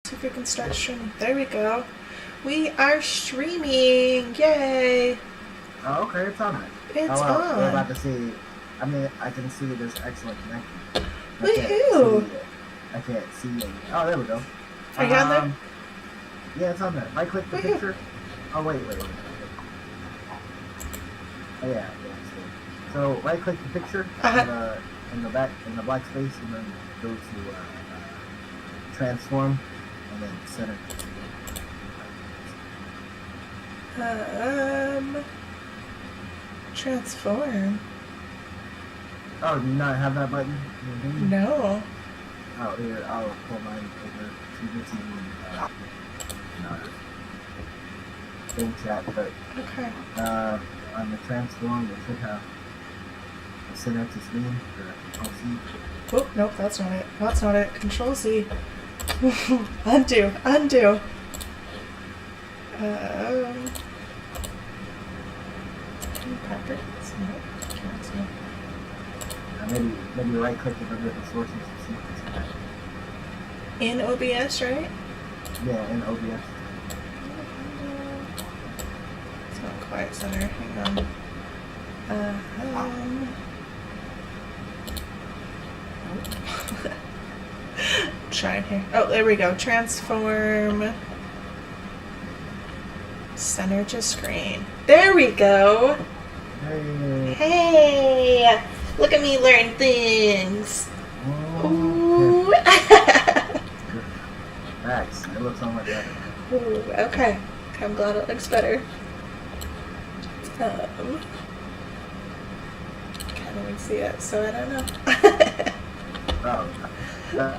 See if we can start streaming. There we go. We are streaming. Yay. Oh, okay, it's on. It's on. We're on. about to see. I mean, I can see this excellent connection. Woohoo! I can't see it. Oh, there we go. Are you on there? Yeah, it's on there. Right click the picture. Oh, wait. Oh, yeah. So, right click the picture in the black space, and then go to transform, and then center. Transform. Oh, do you not have that button? No. Oh, here, I'll pull mine over to the TV. In chat, but Okay. on the transform, it should have a center to screen for LC. Oh, nope, that's not it. That's not it. Control Z. Undo. Maybe right click it under the sources to see if it's that. In OBS, right? Yeah, in OBS. It's not quite center. Hang on. Trying here. Oh, there we go. Transform. Center to screen. There we go. Hey! Look at me learn things. Ooh. Nice. It looks so much better. Ooh, okay. I'm glad it looks better. Can't even see it, so I don't know.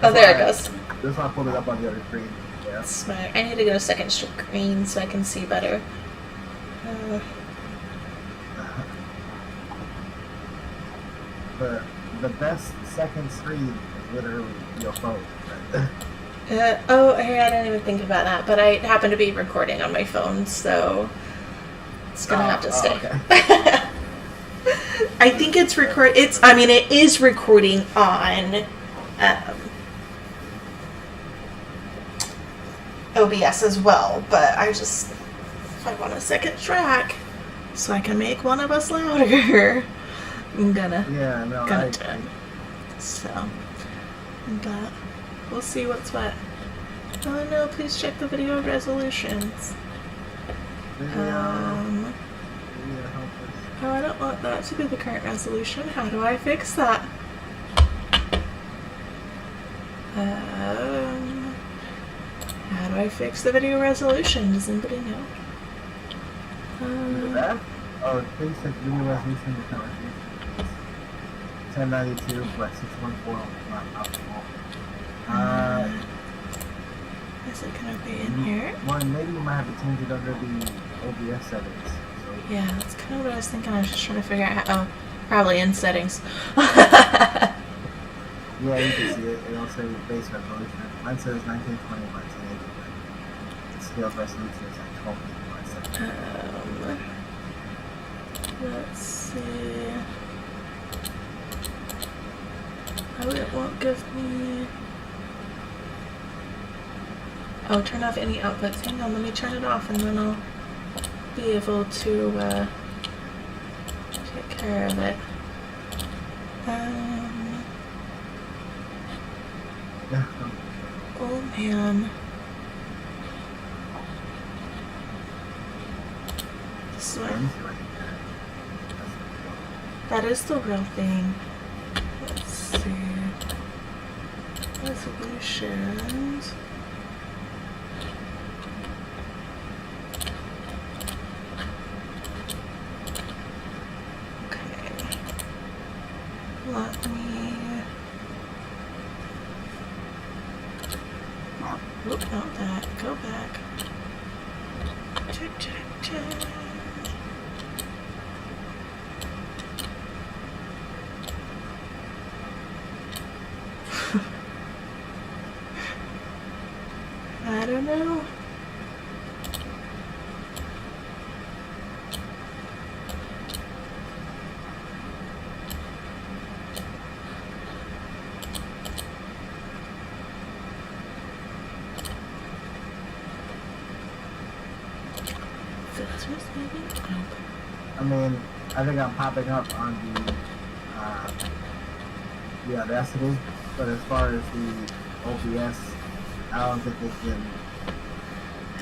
Oh, there it goes. This one I pulled it up on the other screen. Yeah. Smart. I need to go to second screen so I can see better. The best second screen is literally your phone. Oh, hey, I didn't even think about that, but I happen to be recording on my phone, so it's gonna have to stay. Okay. I think it's it is recording on OBS as well, but if I want a second track so I can make one of us louder, I'm gonna do it. So, but we'll see what's what. Oh no, please check the video resolutions. Oh, I don't want that to be the current resolution. How do I fix that? How do I fix the video resolution? Does anybody know? That? Oh, please check the video resolution. 1092 but 614 is not optimal. Is it gonna be in here? Well, maybe you might have to change it under the OBS settings. So. Yeah, that's kind of what I was thinking. I was just trying to figure out how. Oh, probably in settings. Yeah, you can see it. It'll say base resolution. Mine says 1920 by 1080, but the scale resolution is like 1280 by 7. Let's see. Oh, it won't give me. Oh, turn off any outputs. Hang on, let me turn it off and then I'll be able to take care of it. Oh man. This is that is the real thing. Let's see. Resolutions. Let me. Oop, not that. Go back. Check. I don't know. I mean, I think I'm popping up on the Audacity, but as far as the OBS, I don't think it can.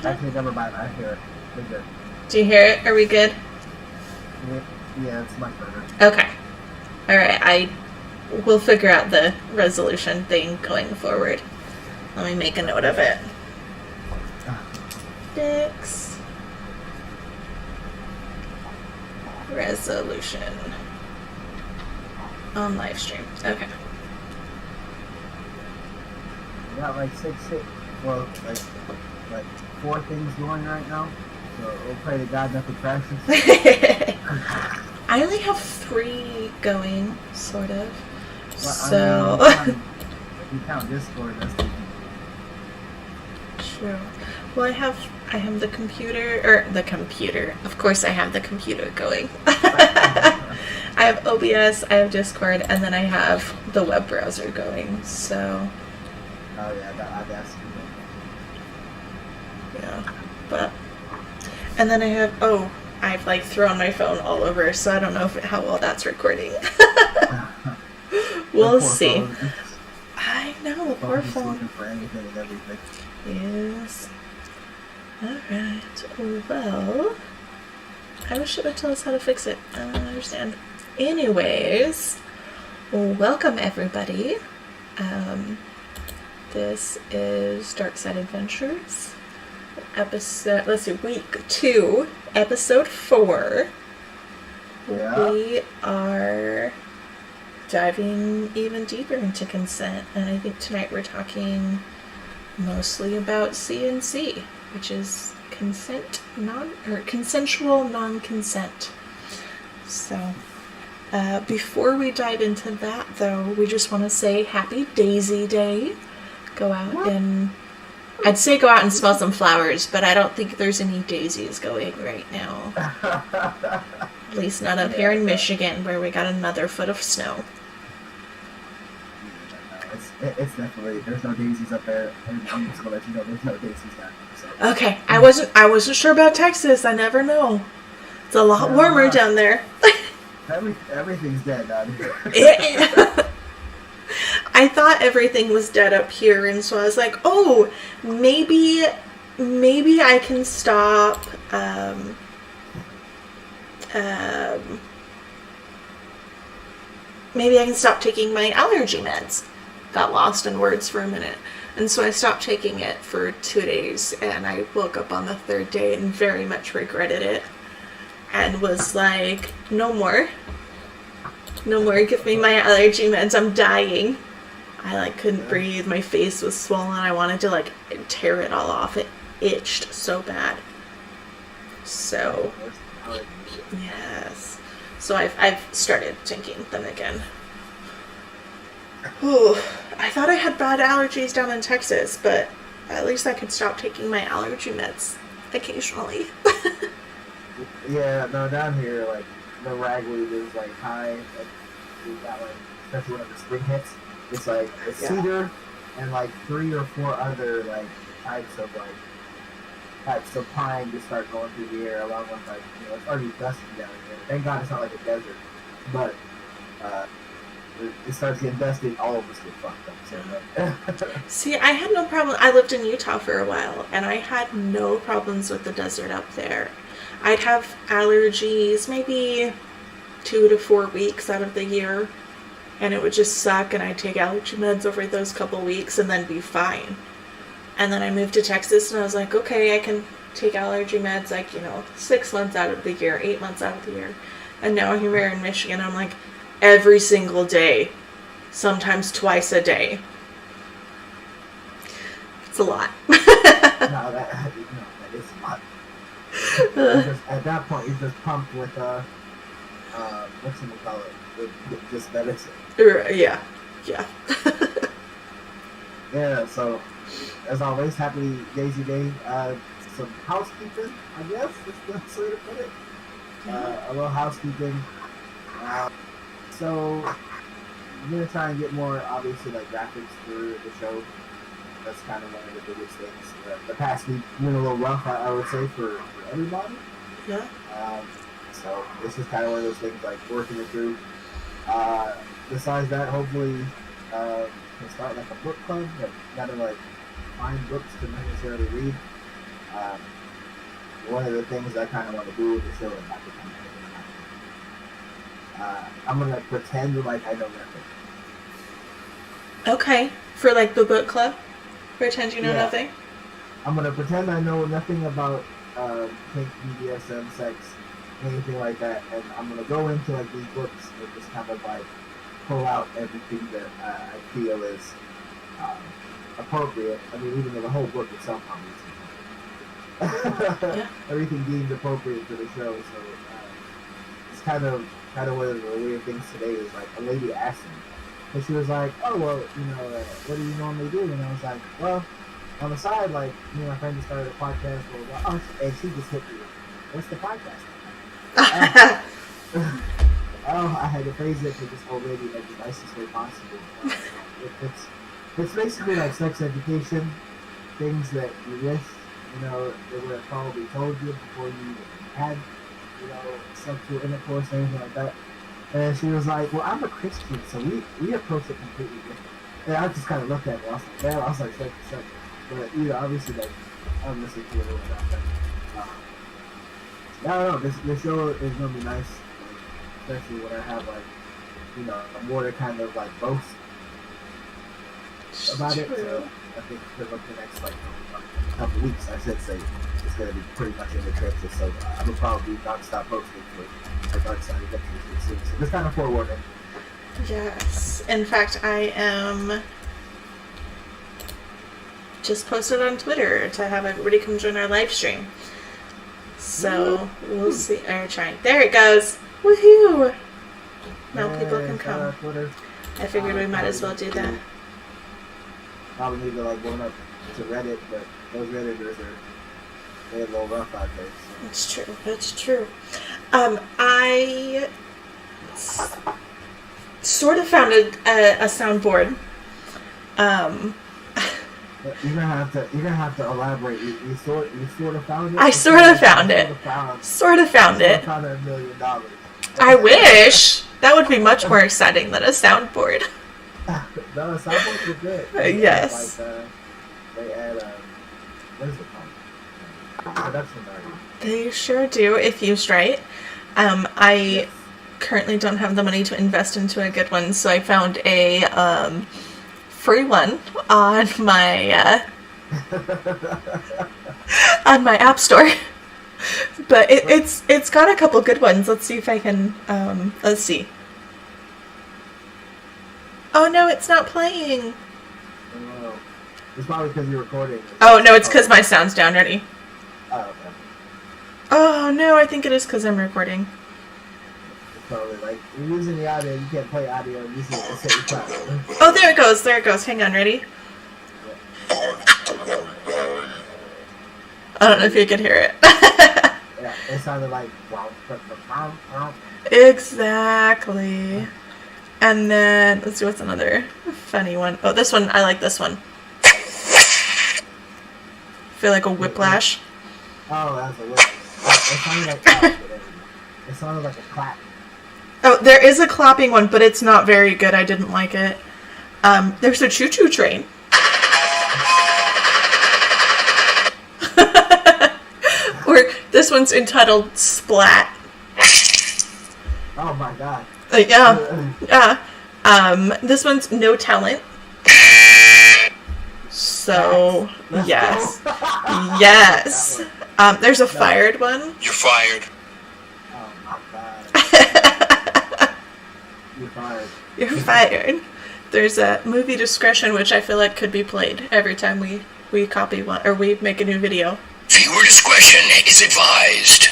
Actually, never mind. I hear it. We're good. Do you hear it? Are we good? Yeah, it's much better. Okay. All right. We'll figure out the resolution thing going forward. Let me make a note of it. Fix resolution on live stream. Okay. We got like well, like 4 things going right now. So we'll pray to God nothing crashes. I only have 3 going, sort of. Well, So. I mean, if you count Discord, that's the True. Well, I have the computer. Of course, I have the computer going. I have OBS, I have Discord, and then I have the web browser going. So. Oh yeah, that's Yeah, but. And then I've like thrown my phone all over, so I don't know how well that's recording. We'll see. Phone. I know, poor phone. For anything and everything. Yes. Alright, well, I wish it would tell us how to fix it. I don't understand. Anyways, welcome everybody. This is DarkSideAdventures. Week 2, episode 4. Yeah. We are diving even deeper into consent, and I think tonight we're talking mostly about CNC, which is consensual non-consent. So, before we dive into that, though, we just want to say Happy Daisy Day. Go out and I'd say go out and smell some flowers, but I don't think there's any daisies going right now. At least not up here in Michigan, where we got another foot of snow. It's definitely, there's no daisies up there, and I'm just gonna let you know there's no daisies down here. So. Okay, I wasn't sure about Texas. I never know. It's a lot warmer down there. Everything's dead down here. I thought everything was dead up here, and so I was like, oh, maybe I can stop maybe I can stop taking my allergy meds. Got lost in words for a minute. And so I stopped taking it for 2 days, and I woke up on the 3rd day and very much regretted it. And was like, no more. No more, give me my allergy meds, I'm dying. I couldn't breathe, my face was swollen, I wanted to tear it all off. It itched so bad. So, yes. So I've started taking them again. Ooh, I thought I had bad allergies down in Texas, but at least I could stop taking my allergy meds occasionally. Yeah, no, down here, the ragweed is, high, we got, especially when the spring hits, it's, it's cedar and, 3 or 4 other, types of pine just start going through the air, along with, it's already dusty down here. Thank God it's not like a desert, but, it starts getting dusty, all of us get fucked up. So, See, I had no problem. I lived in Utah for a while, and I had no problems with the desert up there. I'd have allergies maybe 2 to 4 weeks out of the year, and it would just suck, and I'd take allergy meds over those couple weeks and then be fine. And then I moved to Texas, and I was like, okay, I can take allergy meds 6 months out of the year, 8 months out of the year. And now here in Michigan, I'm like, every single day, sometimes twice a day. It's a lot. No, that is a lot. At that point, you're just pumped with, what's it call it? With just medicine. Yeah. Yeah, so, as always, happy Daisy Day. Some housekeeping, I guess, is the best way to put it. A little housekeeping. So, I'm going to try and get more, obviously, graphics for the show. That's kind of one of the biggest things. The past week went a little rough, I would say, for everybody. Yeah. So this is kind of one of those things, like working it through. Besides that, hopefully, can start like a book club. Like, gotta like find books to necessarily read. One of the things I kind of want to do with the show is not become I'm gonna pretend like I know nothing. Okay, for like the book club, pretend you know nothing. I'm gonna pretend I know nothing about kink, BDSM, sex, anything like that, and I'm gonna go into like these books and just kind of like pull out everything that I feel is appropriate. I mean, even though the whole book itself obviously everything deemed appropriate for the show. So it's kind of one of the weird things today is like a lady asked me, and she was like, "Oh well, what do you normally do?" And I was like, "Well, on the side, like me and my friend just started a podcast, blah, blah, blah." And she just hit me with, "What's the podcast?" I had to phrase it to this old lady in the nicest way possible. It's basically like sex education, things that you wish they would have probably told you before you even had sexual intercourse or anything like that. And she was like, "Well, I'm a Christian, so we approach it completely different." And I just kind of looked at it. I was like, "Man," I was like, "Such and such." But obviously, like, I'm listening to it or whatever. I don't know. This show is gonna be nice, especially when I have like, more to kind of like boast about it. So I think for like the next like couple weeks, I should say, it's gonna be pretty much in the trenches. So I'm gonna probably be non-stop posting for DarkSideAdventures soon. So just kind of forewarning. Yes. In fact, I am just posted on Twitter to have everybody come join our live stream. So we'll see. I'm trying. There it goes. Woohoo! Now people can come. I figured we might as well do that. Probably need to like going up to Reddit, but those Redditors they're a little rough out there. So. That's true. That's true. I sort of found a soundboard. You're gonna have to elaborate. You sort of found it. I sort of found it. Sort of found it. Found $1 million. I wish that would be much more exciting than a soundboard. No, soundboards are good. Yes. Like, they add what is it called? Production value. They sure do if used right. I currently don't have the money to invest into a good one, so I found a free one on my on my app store. But it's got a couple good ones. Let's see if I can let's see. Oh no, it's not playing. Oh, it's probably because you're recording. Oh no, it's because my sound's down. Ready? Oh, okay. Oh no, I think it is because I'm recording. Probably like you're using the audio, you can't play audio using it at the same time. Oh, there it goes. There it goes. Hang on, ready? I don't know if you could hear it. Yeah, it sounded like wow. Exactly. And then let's see what's another funny one. Oh, this one. I like this one. Feel like a whiplash. Oh, that's a whiplash. It sounded like a clap. Oh, there is a clapping one, but it's not very good. I didn't like it. There's a choo-choo train. Or this one's entitled Splat. Oh my god. Yeah. This one's No Talent. So, yes. Yes. There's a fired one. You're fired. Oh my god. You're fired. You're fired. There's a movie discretion, which I feel like could be played every time we copy one or we make a new video. Viewer discretion is advised.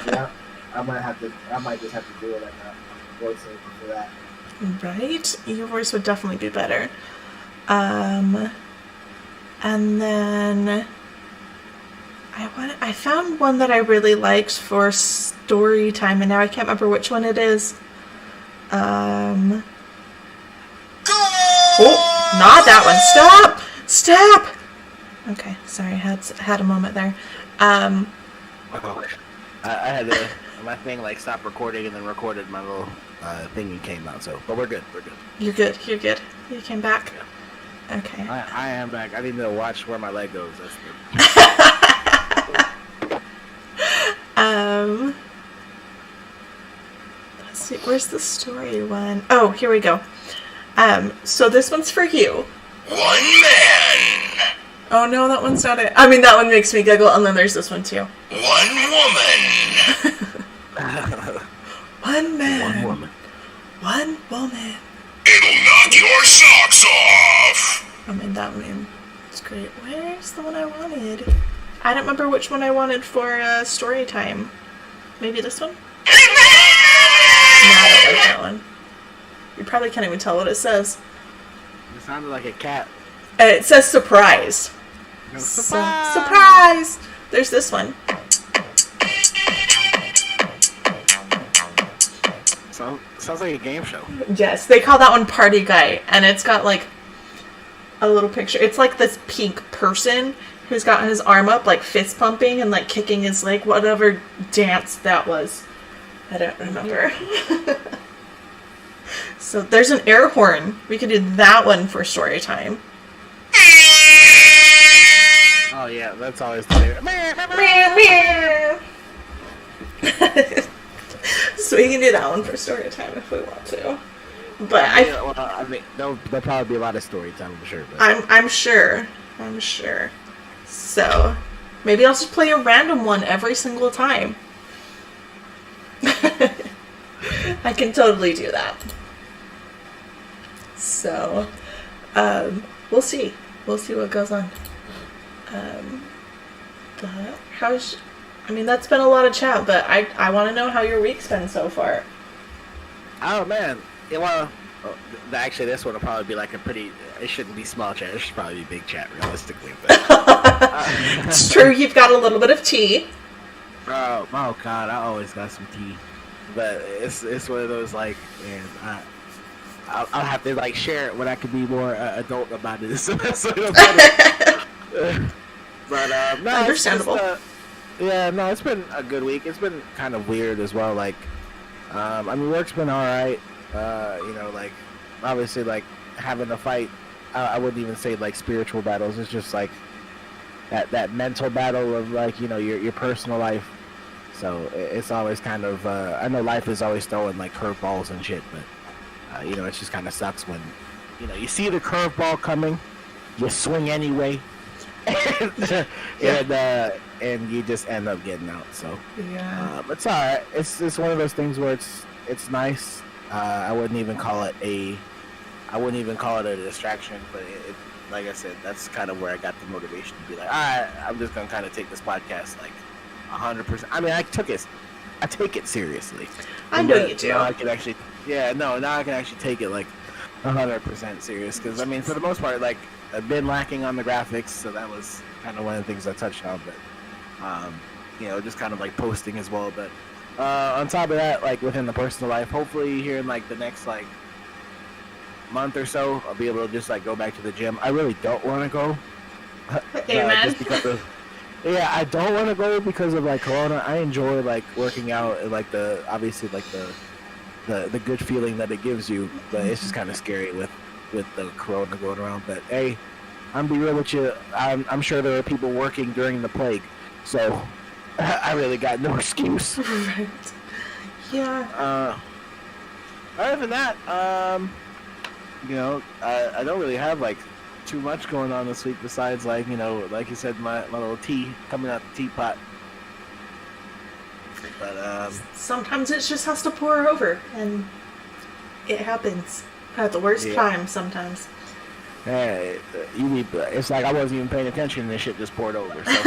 Yeah, I might just have to do it like a voiceover for that. Right? Your voice would definitely be better. And then I found one that I really liked for story time, and now I can't remember which one it is. Oh, not that one. Stop! Okay, sorry, I had a moment there. I had to, my thing like stopped recording and then recorded my little thing and came out. So, but we're good. We're good. You're good. You're good. You came back. Okay. I am back. I need to watch where my leg goes. That's the... Let's see. Where's the story one? Oh, here we go. So this one's for you. One man. Oh no, that one's not it. I mean, that one makes me giggle, and then there's this one too. One woman. One man. One woman. One woman. It'll knock your socks off. I mean, that one. It's great. Where's the one I wanted? I don't remember which one I wanted for story time. Maybe this one? No, I don't like that one. You probably can't even tell what it says. It sounded like a cat. It says surprise. No, surprise! Surprise! There's this one. Sounds like a game show. Yes, they call that one Party Guy, and it's got like a little picture. It's like this pink person who's got his arm up, like fist pumping and like kicking his leg, whatever dance that was. I don't remember. So there's an air horn. We could do that one for story time. Oh yeah, that's always the favorite. So we can do that one for story time if we want to. But I mean, there'll probably be a lot of story time, I'm sure. But. I'm sure. So maybe I'll just play a random one every single time. I can totally do that. So we'll see. We'll see what goes on. But that's been a lot of chat, but I want to know how your week's been so far. Oh man, well, actually this one will probably be like a pretty, it shouldn't be small chat, it should probably be big chat realistically. But, it's true, you've got a little bit of tea. Oh god, I always got some tea. But it's one of those like, man, I'll have to like share it when I can be more adult about it. But no, understandable. It's been a good week. It's been kind of weird as well. Like, I mean, work's been all right. Like obviously, like having to fight. I wouldn't even say like spiritual battles. It's just like that mental battle of like your personal life. So it's always kind of. I know life is always throwing like curveballs and shit, but it just kind of sucks when you see the curveball coming, you swing anyway. And you just end up getting out. So it's all right. It's one of those things where it's nice. I wouldn't even call it a distraction, but like I said, that's kind of where I got the motivation to be like, all right, I'm just gonna kind of take this podcast like 100%. I mean, I take it seriously. I know you do. Now I can actually, now I can actually take it like 100% serious, because I mean, for the most part, like I've been lacking on the graphics, so that was kind of one of the things I touched on. But just kind of like posting as well. But on top of that, like within the personal life, hopefully here in like the next like month or so, I'll be able to just like go back to the gym. I really don't want to go. Amen. Just because of, I don't want to go because of like Corona. I enjoy like working out and like the good feeling that it gives you, but it's just kind of scary with the Corona going around. But hey, I'm be real with you. I'm sure there are people working during the plague, so I really got no excuse. Right. Yeah. Other than that, I don't really have like too much going on this week besides like like you said, my little tea coming out the teapot. But sometimes it just has to pour over, and it happens at the worst time sometimes. Hey, it's like I wasn't even paying attention and this shit just poured over. So.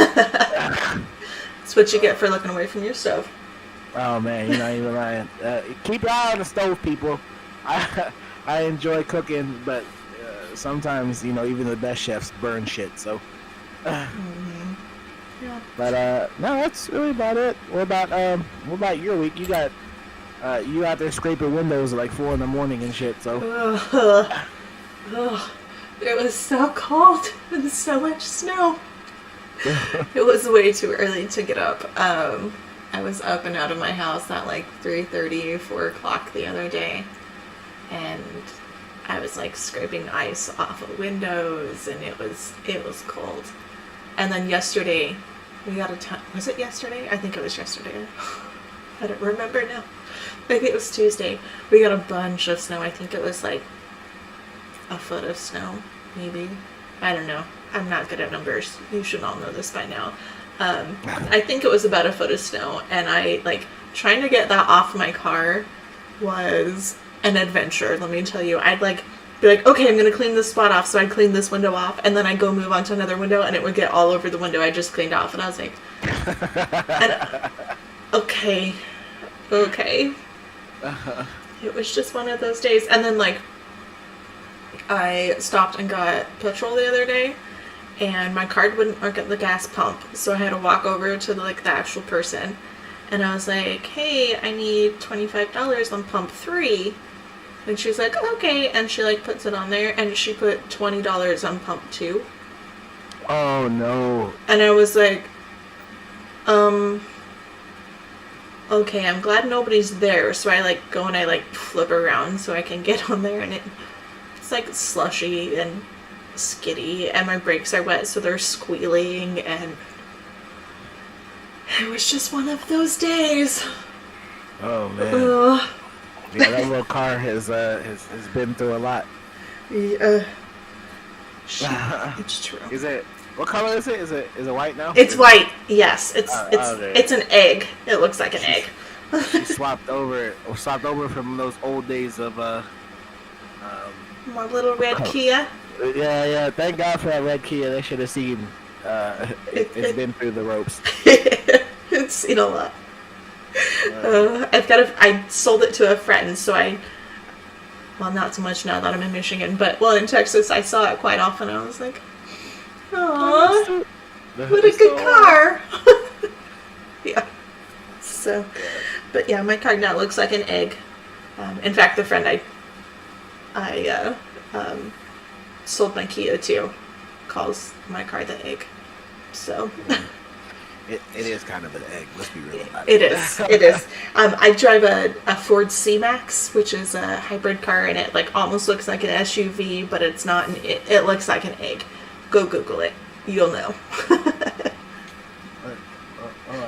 That's what you get for looking away from your stove. Oh man, you're not even lying. Keep your eye on the stove, people. I enjoy cooking, but sometimes even the best chefs burn shit. So. Mm-hmm. Yeah. But no, that's really about it. What about your week? You got you out there scraping windows at like 4 a.m. and shit. So. It was so cold and so much snow. It was way too early to get up. I was up and out of my house at like 3:30, 4 o'clock the other day, and I was like scraping ice off of windows, and it was cold. And then yesterday, we got was it yesterday? I think it was yesterday. I don't remember now. Maybe it was Tuesday. We got a bunch of snow. I think it was like a foot of snow, maybe. I don't know. I'm not good at numbers. You should all know this by now. I think it was about a foot of snow, and I like trying to get that off my car was an adventure. Let me tell you. I'd like be like, okay, I'm gonna clean this spot off, so I'd clean this window off, and then I'd go move on to another window, and it would get all over the window I just cleaned off, and I was like, okay. It was just one of those days. And then like I stopped and got petrol the other day, and my card wouldn't work at the gas pump, so I had to walk over to the actual person, and I was like, hey, I need $25 on pump 3, and she's like, okay, and she like puts it on there, and she put $20 on pump 2. Oh no. And I was like, okay, I'm glad nobody's there. So I like go and I like flip around so I can get on there, and it's like slushy and skiddy, and my brakes are wet, so they're squealing, and it was just one of those days. Oh man. Yeah, that little car has been through a lot. Yeah. It's true. Is it? What color is it? Is it white now? It's white. Yes, it's okay. It's an egg. It looks like an egg. She swapped over from those old days of My little red Kia. Yeah. Thank God for that red Kia. They should have seen. It's been through the ropes. It's seen a lot. I sold it to a friend, so well, not so much now that I'm in Michigan, but in Texas I saw it quite often. I was like, "Aww, what a good car!" Yeah. So, but yeah, my car now looks like an egg. In fact, the friend I sold my Kia to calls my car the egg. So. It is kind of an egg. Let's be real about it. It is. I drive a Ford C-Max, which is a hybrid car, and it like almost looks like an SUV, but it's not. It looks like an egg. Go Google it. You'll know.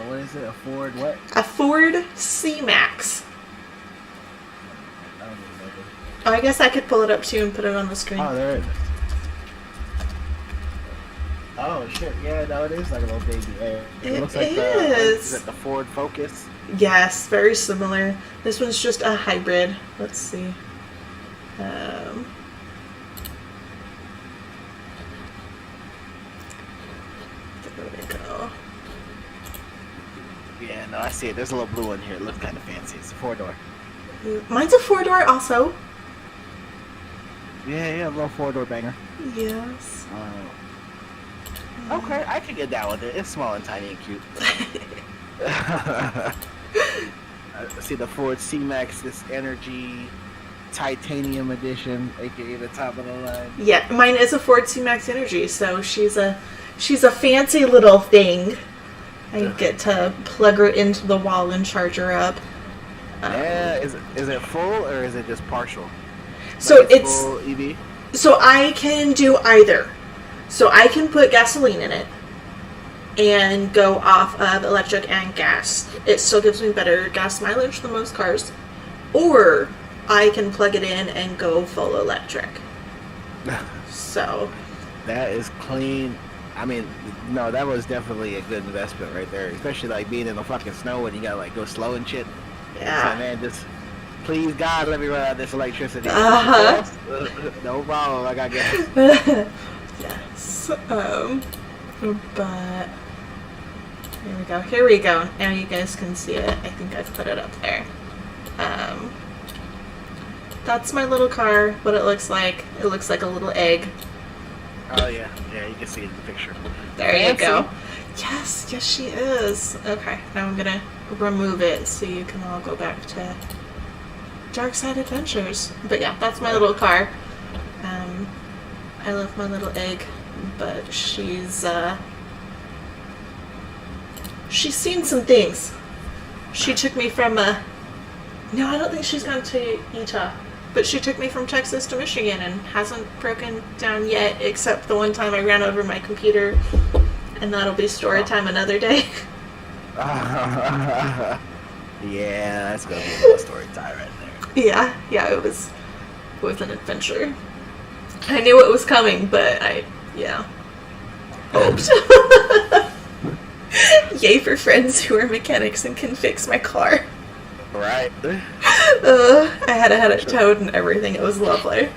What is it? A Ford what? A Ford C-Max. I don't even know. Oh, I guess I could pull it up too and put it on the screen. Oh, there it is. Oh shit! Yeah, no, it is like a little baby egg. It looks like is it the Ford Focus? Yes, very similar. This one's just a hybrid. Let's see. There we go. Yeah, no, I see it. There's a little blue one here. It looks kind of fancy. It's a 4-door. Mine's a 4-door also. Yeah, a little 4-door banger. Yes. Okay, I can get down with it. It's small and tiny and cute. I see the Ford C-Max, this Energy Titanium Edition, aka the top of the line. Yeah, mine is a Ford C-Max Energy, so she's a fancy little thing. I get to plug her into the wall and charge her up. Yeah, is it full or is it just partial? So like it's full EV. So I can do either. So I can put gasoline in it and go off of electric and gas. It still gives me better gas mileage than most cars. Or I can plug it in and go full electric. So that is clean. I mean, no, that was definitely a good investment right there. Especially like being in the fucking snow and you gotta like go slow and shit. Yeah. So man, just please God, let me run out of this electricity. No problem, I got gas. Yes. But here we go. Now you guys can see it. I think I've put it up there. That's my little car, what it looks like. It looks like a little egg. Oh yeah, you can see it in the picture. There you go. Yes, she is. Okay, now I'm gonna remove it so you can all go back to DarkSideAdventures. But yeah, that's my little car. I love my little egg, but she's seen some things. She took me from no, I don't think she's gone to Utah. But she took me from Texas to Michigan and hasn't broken down yet, except the one time I ran over my computer, and that'll be story time another day. Yeah, that's gonna be a little story time right there. Yeah, it was an adventure. I knew it was coming, but hoped. Yay for friends who are mechanics and can fix my car. Right. I had it towed and everything. It was lovely.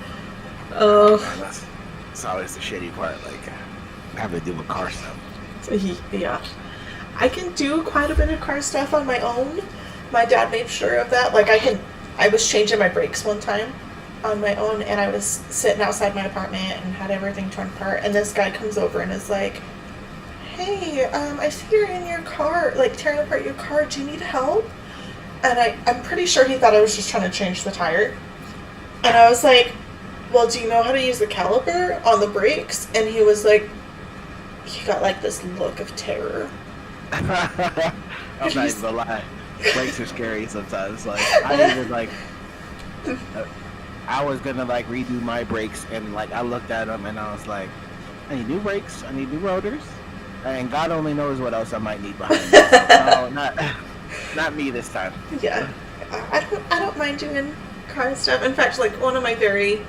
It's always the shitty part, like having to do with car stuff. Yeah. I can do quite a bit of car stuff on my own. My dad made sure of that. Like I was changing my brakes one time on my own, and I was sitting outside my apartment and had everything torn apart, and this guy comes over and is like, "Hey, I see you're in your car, like tearing apart your car. Do you need help?" And I'm pretty sure he thought I was just trying to change the tire. And I was like, "Well, do you know how to use the caliper on the brakes?" And he was like, he got like this look of terror. I'm not even gonna lie. Brakes are scary sometimes. Like I was gonna like redo my brakes, and like I looked at them and I was like, I need new brakes, I need new rotors, and God only knows what else I might need behind me. So, not me this time. Yeah, I don't mind doing car stuff. In fact, like one of my very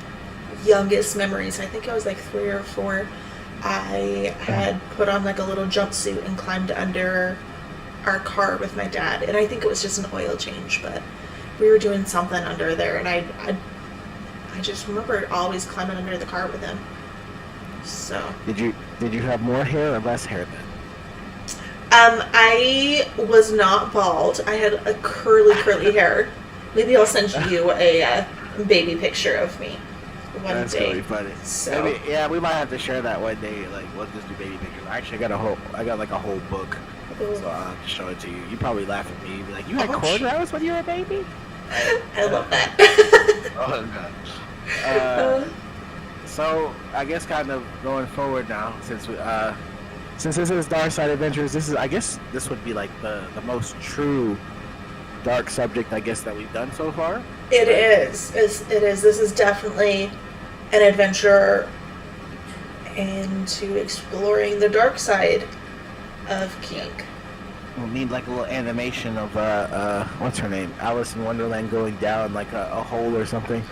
youngest memories, I think I was like 3 or 4. I had put on like a little jumpsuit and climbed under our car with my dad, and I think it was just an oil change, but we were doing something under there, and I just remember always climbing under the car with him. So did you have more hair or less hair then? I was not bald. I had a curly hair. Maybe I'll send you a baby picture of me one That's day. That's really funny. So maybe, yeah, we might have to share that one day. Like, we'll just do baby pictures. Actually, I got like a whole book, so I'll just show it to you. You probably laugh at me. You'd be like, "You had cornrows when you were a baby?" I love that. Oh god. So I guess kind of going forward now, since this is DarkSideAdventures, I guess this would be like the most true dark subject I guess that we've done so far. It is. It is. This is definitely an adventure into exploring the dark side of kink. We'll need like a little animation of what's her name, Alice in Wonderland, going down like a hole or something.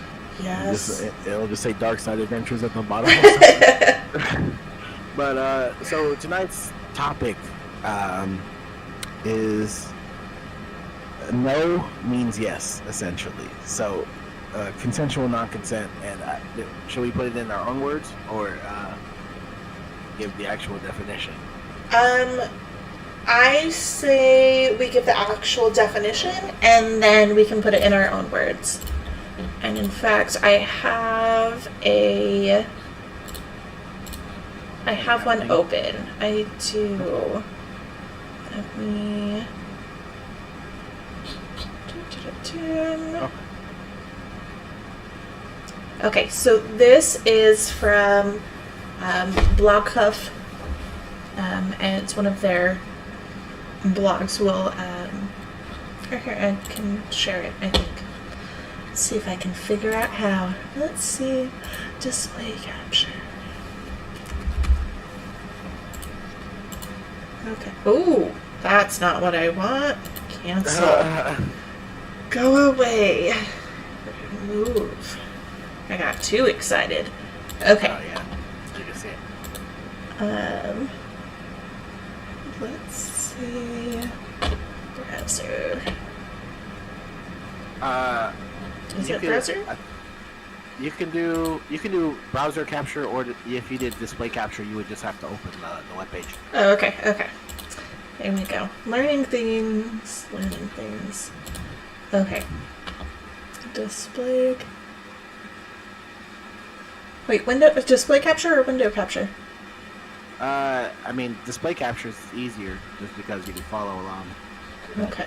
Yes. It'll just say DarkSideAdventures at the bottom. Or something. But so tonight's topic is no means yes, essentially. So consensual non-consent, and should we put it in our own words or give the actual definition? I say we give the actual definition and then we can put it in our own words. And in fact, I have one open. I do. Let me. Okay, so this is from Blogcuff, and it's one of their blogs. Here, I can share it, I think. Let's see if I can figure out how. Let's see. Display capture. Okay. Ooh, that's not what I want. Cancel. Go away. Remove. I got too excited. Okay. Oh yeah, you can see it. Let's see. Browser. Is it browser? You can do browser capture, or if you did display capture, you would just have to open the web page. Oh, okay. There we go. Learning things. Okay. Display. Wait, display capture or window capture? I mean, display capture is easier just because you can follow along. Okay.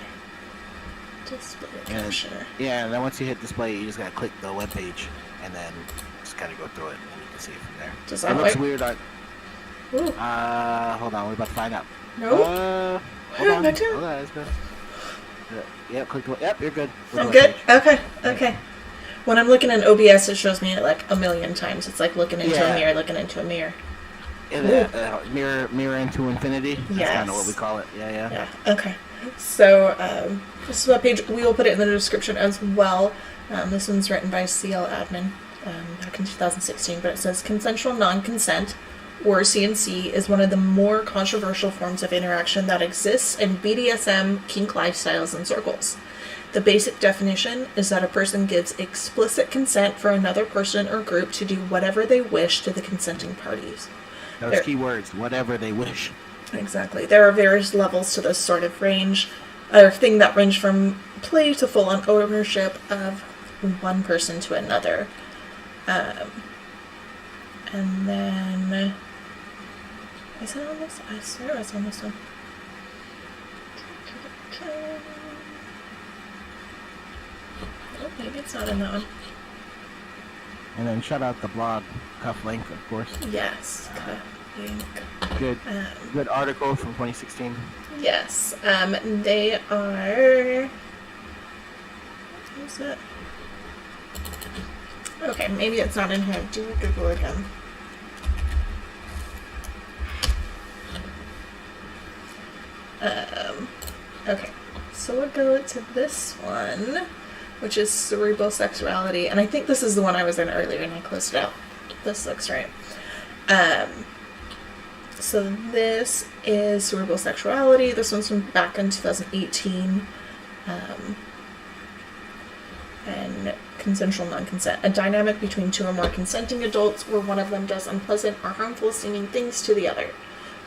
Display capture. Yeah, and then once you hit display, you just gotta click the web page, and then just kind of go through it, and you can see it from there. Does it that looks like... weird on. Ooh. Hold on, we're about to find out. No. Hold on. Not yet. Hold on, it's good. Yep, click the Yep, you're good. I'm good? Okay. When I'm looking in OBS, it shows me like a million times. It's like looking into a mirror, looking into a mirror. Mirror into infinity. That's Yes. kind of what we call it. Yeah. Okay. So this is what page we will put it in the description as well. This one's written by CL Admin back in 2016, but it says consensual non-consent, or CNC, is one of the more controversial forms of interaction that exists in BDSM kink lifestyles and circles. The basic definition is that a person gives explicit consent for another person or group to do whatever they wish to the consenting parties. Those key words, whatever they wish. Exactly. There are various levels to this sort of range, or thing that range from play to full-on ownership of one person to another. And then... Is it on this? I swear it's on this one. Oh, maybe it's not in that one. And then shout out the blog, Cufflink, of course. Yes, Cufflink. Good article from 2016. Yes, they are... What is it? Okay, maybe it's not in here. Do a Google again. Okay, so we'll go to this one, which is cerebral sexuality, and I think this is the one I was in earlier and I closed it out. This looks right. So this is cerebral sexuality. This one's from back in 2018. And consensual non-consent, a dynamic between two or more consenting adults where one of them does unpleasant or harmful seeming things to the other,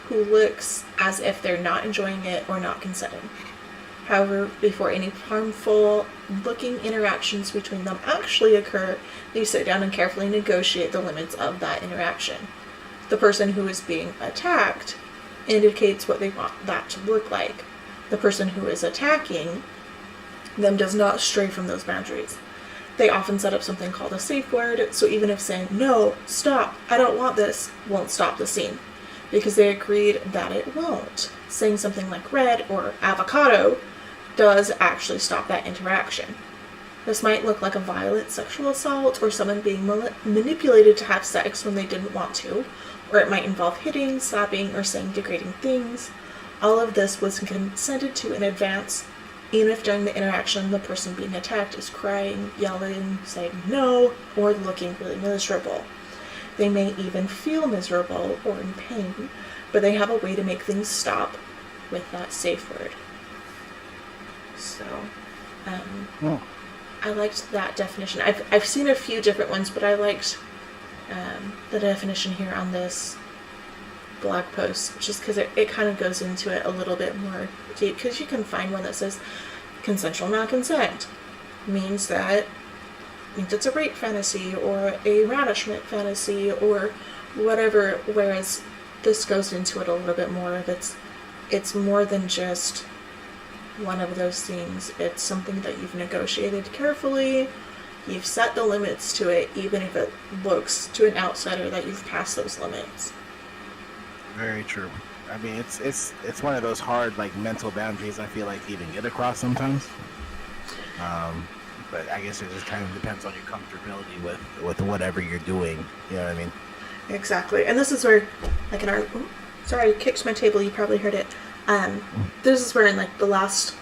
who looks as if they're not enjoying it or not consenting. However, before any harmful looking interactions between them actually occur, they sit down and carefully negotiate the limits of that interaction. The person who is being attacked indicates what they want that to look like. The person who is attacking them does not stray from those boundaries. They often set up something called a safe word, so even if saying, "No, stop, I don't want this," won't stop the scene, because they agreed that it won't. Saying something like red or avocado does actually stop that interaction. This might look like a violent sexual assault or someone being manipulated to have sex when they didn't want to, or it might involve hitting, slapping, or saying degrading things. All of this was consented to in advance, even if during the interaction the person being attacked is crying, yelling, saying no, or looking really miserable. They may even feel miserable or in pain, but they have a way to make things stop with that safe word. So, I liked that definition. I've seen a few different ones, but I liked the definition here on this blog post, just because it kind of goes into it a little bit more deep, because you can find one that says consensual non-consent means it's a rape fantasy or a ravishment fantasy or whatever, whereas this goes into it a little bit more of it's more than just one of those things. It's something that you've negotiated carefully. You've set the limits to it, even if it looks to an outsider that you've passed those limits. Very true. I mean, it's one of those hard, like, mental boundaries I feel like to even get across sometimes. But I guess it just kind of depends on your comfortability with whatever you're doing. You know what I mean? Exactly. And this is where, like, in our... Ooh, sorry, I kicked my table. You probably heard it. This is where, in, like, the last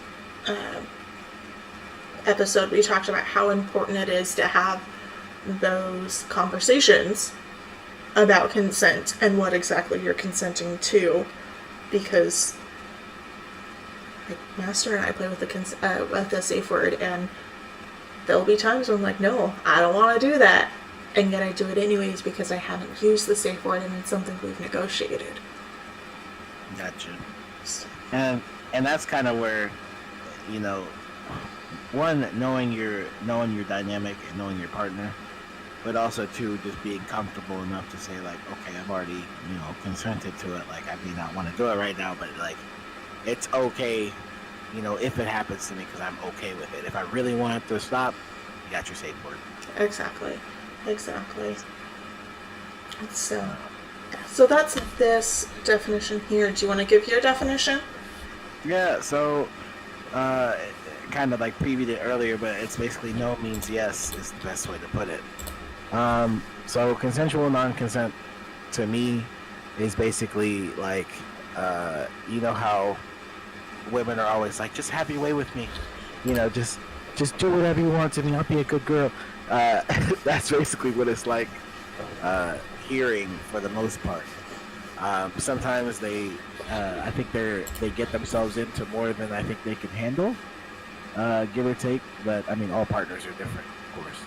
episode, we talked about how important it is to have those conversations about consent and what exactly you're consenting to, because like Master and I play with the safe word, and there'll be times when I'm like, no, I don't want to do that, and yet I do it anyways because I haven't used the safe word and it's something we've negotiated. Gotcha. And that's kind of where, you know, one, knowing your dynamic and knowing your partner, but also, two, just being comfortable enough to say, like, okay, I've already, consented to it. Like, I may not want to do it right now, but, like, it's okay, if it happens to me, because I'm okay with it. If I really want it to stop, you got your safe word. Exactly. So that's this definition here. Do you want to give your definition? Yeah, so, kind of like previewed it earlier, but it's basically no means yes is the best way to put it. So consensual non-consent to me is basically like, you know how women are always like, just have your way with me, you know, just do whatever you want to me, I'll be a good girl. That's basically what it's like hearing for the most part. Sometimes they, I think they get themselves into more than I think they can handle, give or take. But I mean, all partners are different, of course.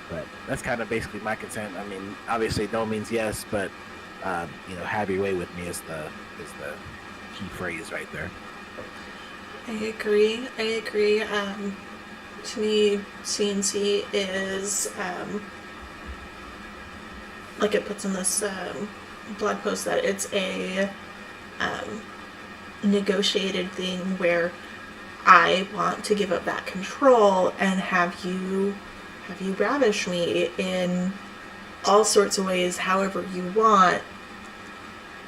But that's kind of basically my consent. I mean, obviously, no means yes, but you know, have your way with me is the key phrase right there. I agree. To me, CNC is like it puts in this blog post that it's a negotiated thing where I want to give up that control and have you ravish me in all sorts of ways, however you want,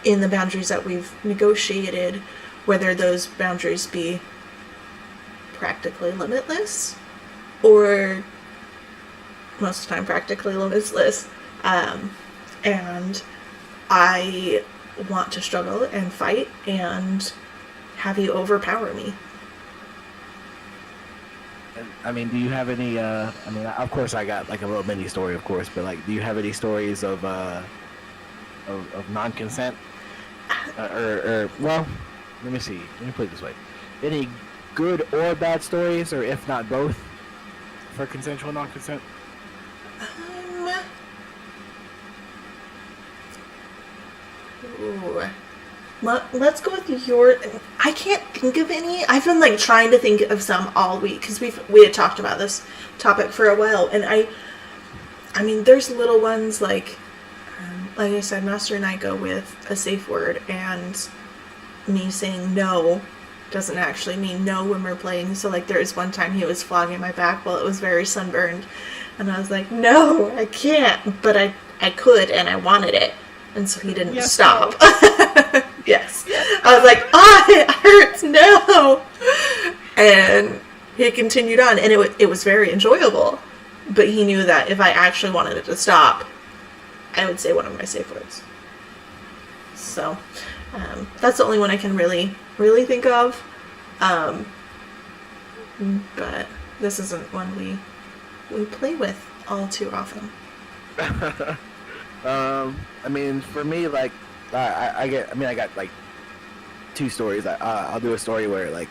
in the boundaries that we've negotiated, whether those boundaries be practically limitless or most of the time practically limitless. And I want to struggle and fight and have you overpower me. I mean, do you have any, I mean, of course I got like a little mini story, of course, but like, do you have any stories of non-consent? Or, well, let me see. Let me put it this way. Any good or bad stories, or if not both, for consensual non-consent? Let's go with your. I can't think of any. I've been like trying to think of some all week because we had talked about this topic for a while, and I mean, there's little ones like I said, Master and I go with a safe word, and me saying no doesn't actually mean no when we're playing. So like there was one time he was flogging my back while it was very sunburned, and I was like, no, I can't, but I could, and I wanted it. And so he didn't stop. No. Yes. I was like, it hurts, no. And he continued on, and it was very enjoyable. But he knew that if I actually wanted it to stop, I would say one of my safe words. So that's the only one I can really, really think of. But this isn't one we play with all too often. I mean, for me, like, I got like two stories. I'll do a story where like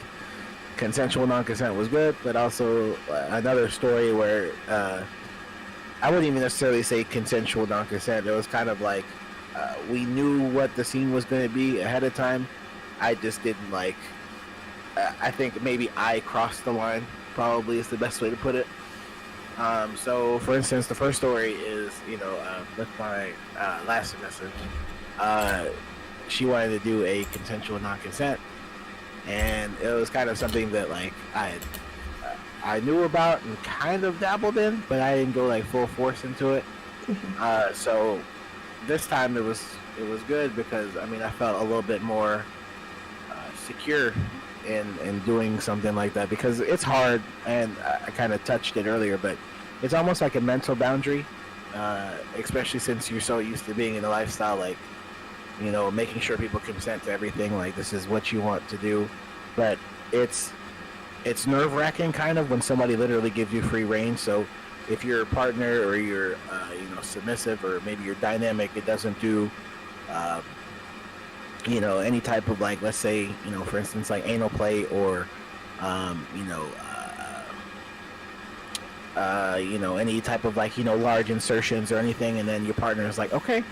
consensual non-consent was good, but also another story where I wouldn't even necessarily say consensual non-consent. It was kind of like we knew what the scene was going to be ahead of time. I just didn't like. I think maybe I crossed the line. Probably is the best way to put it. So, for instance, the first story is, with my last semester, she wanted to do a consensual non-consent, and it was kind of something that, like, I knew about and kind of dabbled in, but I didn't go, like, full force into it. So, this time it was good because, I mean, I felt a little bit more secure in doing something like that, because it's hard, and I kind of touched it earlier, but it's almost like a mental boundary, especially since you're so used to being in a lifestyle, like, making sure people consent to everything, like this is what you want to do, but it's nerve-wracking kind of when somebody literally gives you free reign. So if your partner or you're submissive, or maybe you're dynamic, it doesn't do any type of, like, let's say, for instance, like anal play, or, any type of, like, large insertions or anything, and then your partner is like, okay,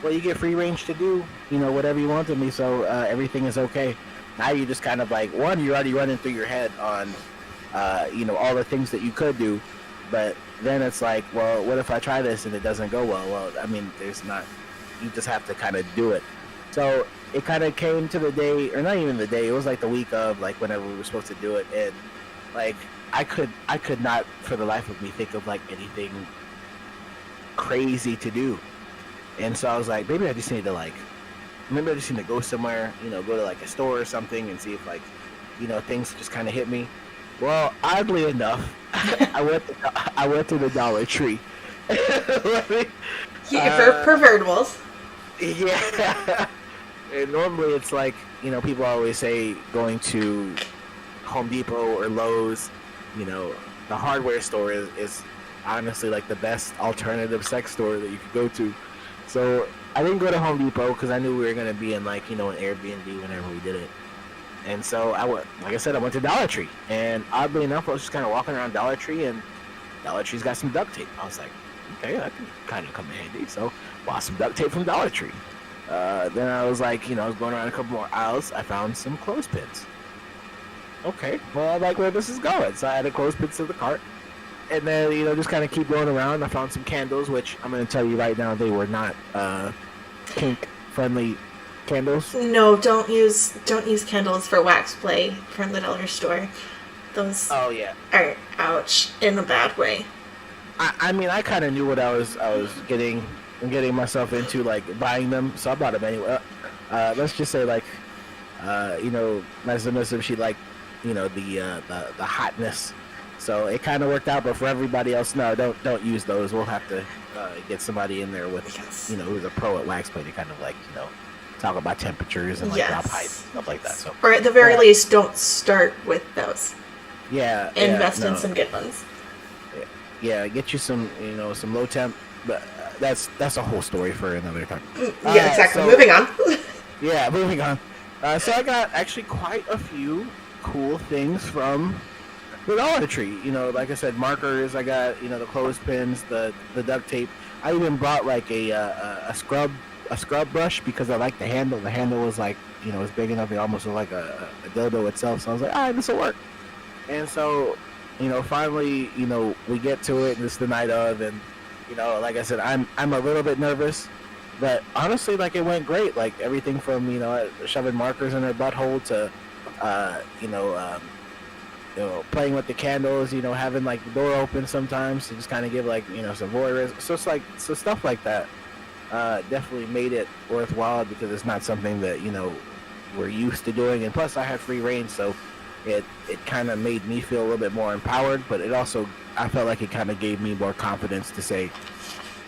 well, you get free range to do, whatever you want of me, so everything is okay. Now you just kind of like, one, you're already running through your head on, all the things that you could do, but then it's like, well, what if I try this and it doesn't go well? Well, I mean, you just have to kind of do it. So it kind of came to the day, or not even the day, it was like the week of, like, whenever we were supposed to do it, and like I could not for the life of me think of like anything crazy to do. And so I was like, maybe I just need to go somewhere, go to like a store or something and see if, like, things just kind of hit me. Well, oddly enough, I went to the Dollar Tree. Let me, For pervertibles. yeah. And normally it's like, people always say going to Home Depot or Lowe's, the hardware store is honestly like the best alternative sex store that you could go to. So I didn't go to Home Depot because I knew we were going to be in like, an Airbnb whenever we did it. And so I went to Dollar Tree. And oddly enough, I was just kind of walking around Dollar Tree, and Dollar Tree's got some duct tape. I was like, okay, that can kind of come in handy. So bought some duct tape from Dollar Tree. Then I was like, I was going around a couple more aisles. I found some clothespins. Okay, well, I like where this is going. So I added clothespins to the cart. And then, just kind of keep going around. I found some candles, which I'm going to tell you right now, they were not kink-friendly candles. No, don't use candles for wax play from the dollar store. Those are ouch in a bad way. I mean, I kind of knew what I was getting myself into, like buying them, so I bought them anyway. Let's just say, like, my submissive, she liked, the hotness, so it kind of worked out. But for everybody else, no, don't use those. We'll have to get somebody in there with, who's a pro at wax play to kind of like, talk about temperatures and like drop height, stuff like that. So, or at the very least, don't start with those. Yeah. Invest in some good ones. Yeah, get you some, some low temp, but that's a whole story for another time. Yeah, exactly. So, moving on. Yeah, moving on. So I got actually quite a few cool things from the Dollar Tree. Like I said, markers. I got the clothespins, the duct tape. I even bought like a scrub brush because I like the handle. The handle was like it's big enough. It almost looked like a dildo itself. So I was like, all right, this will work. And so finally, we get to it, and it's the night of, and like I said, I'm a little bit nervous. But honestly, like, it went great. Like, everything from, shoving markers in her butthole to, playing with the candles, having, like, the door open sometimes to just kind of give, like, some voyeurism. So it's like, stuff like that definitely made it worthwhile because it's not something that, we're used to doing. And plus, I had free reign, so it kind of made me feel a little bit more empowered. But it also, I felt like it kind of gave me more confidence to say,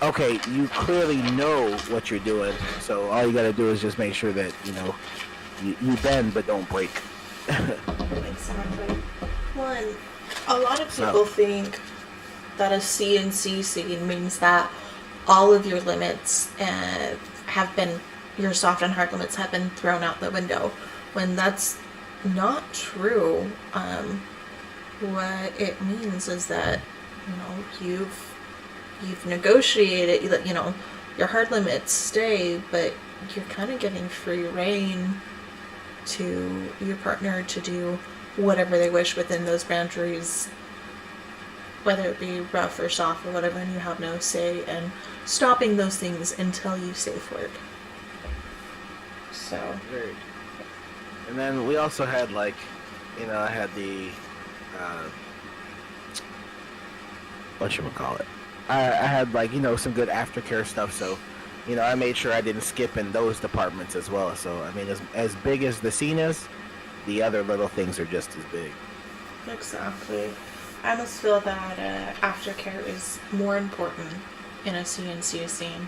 okay, you clearly know what you're doing, so all you gotta do is just make sure that, you bend but don't break. Exactly. Well, and a lot of people think that a CNC scene means that all of your limits your soft and hard limits have been thrown out the window, when that's not true. What it means is that, you've negotiated, your hard limits stay, but you're kind of giving free reign to your partner to do whatever they wish within those boundaries, whether it be rough or soft or whatever, and you have no say in stopping those things until you say word. So. And then we also had, like, I had the, whatchamacallit? I had, like, some good aftercare stuff, so, I made sure I didn't skip in those departments as well. So, I mean, as big as the scene is, the other little things are just as big. Exactly. I almost feel that aftercare is more important in a CNC scene,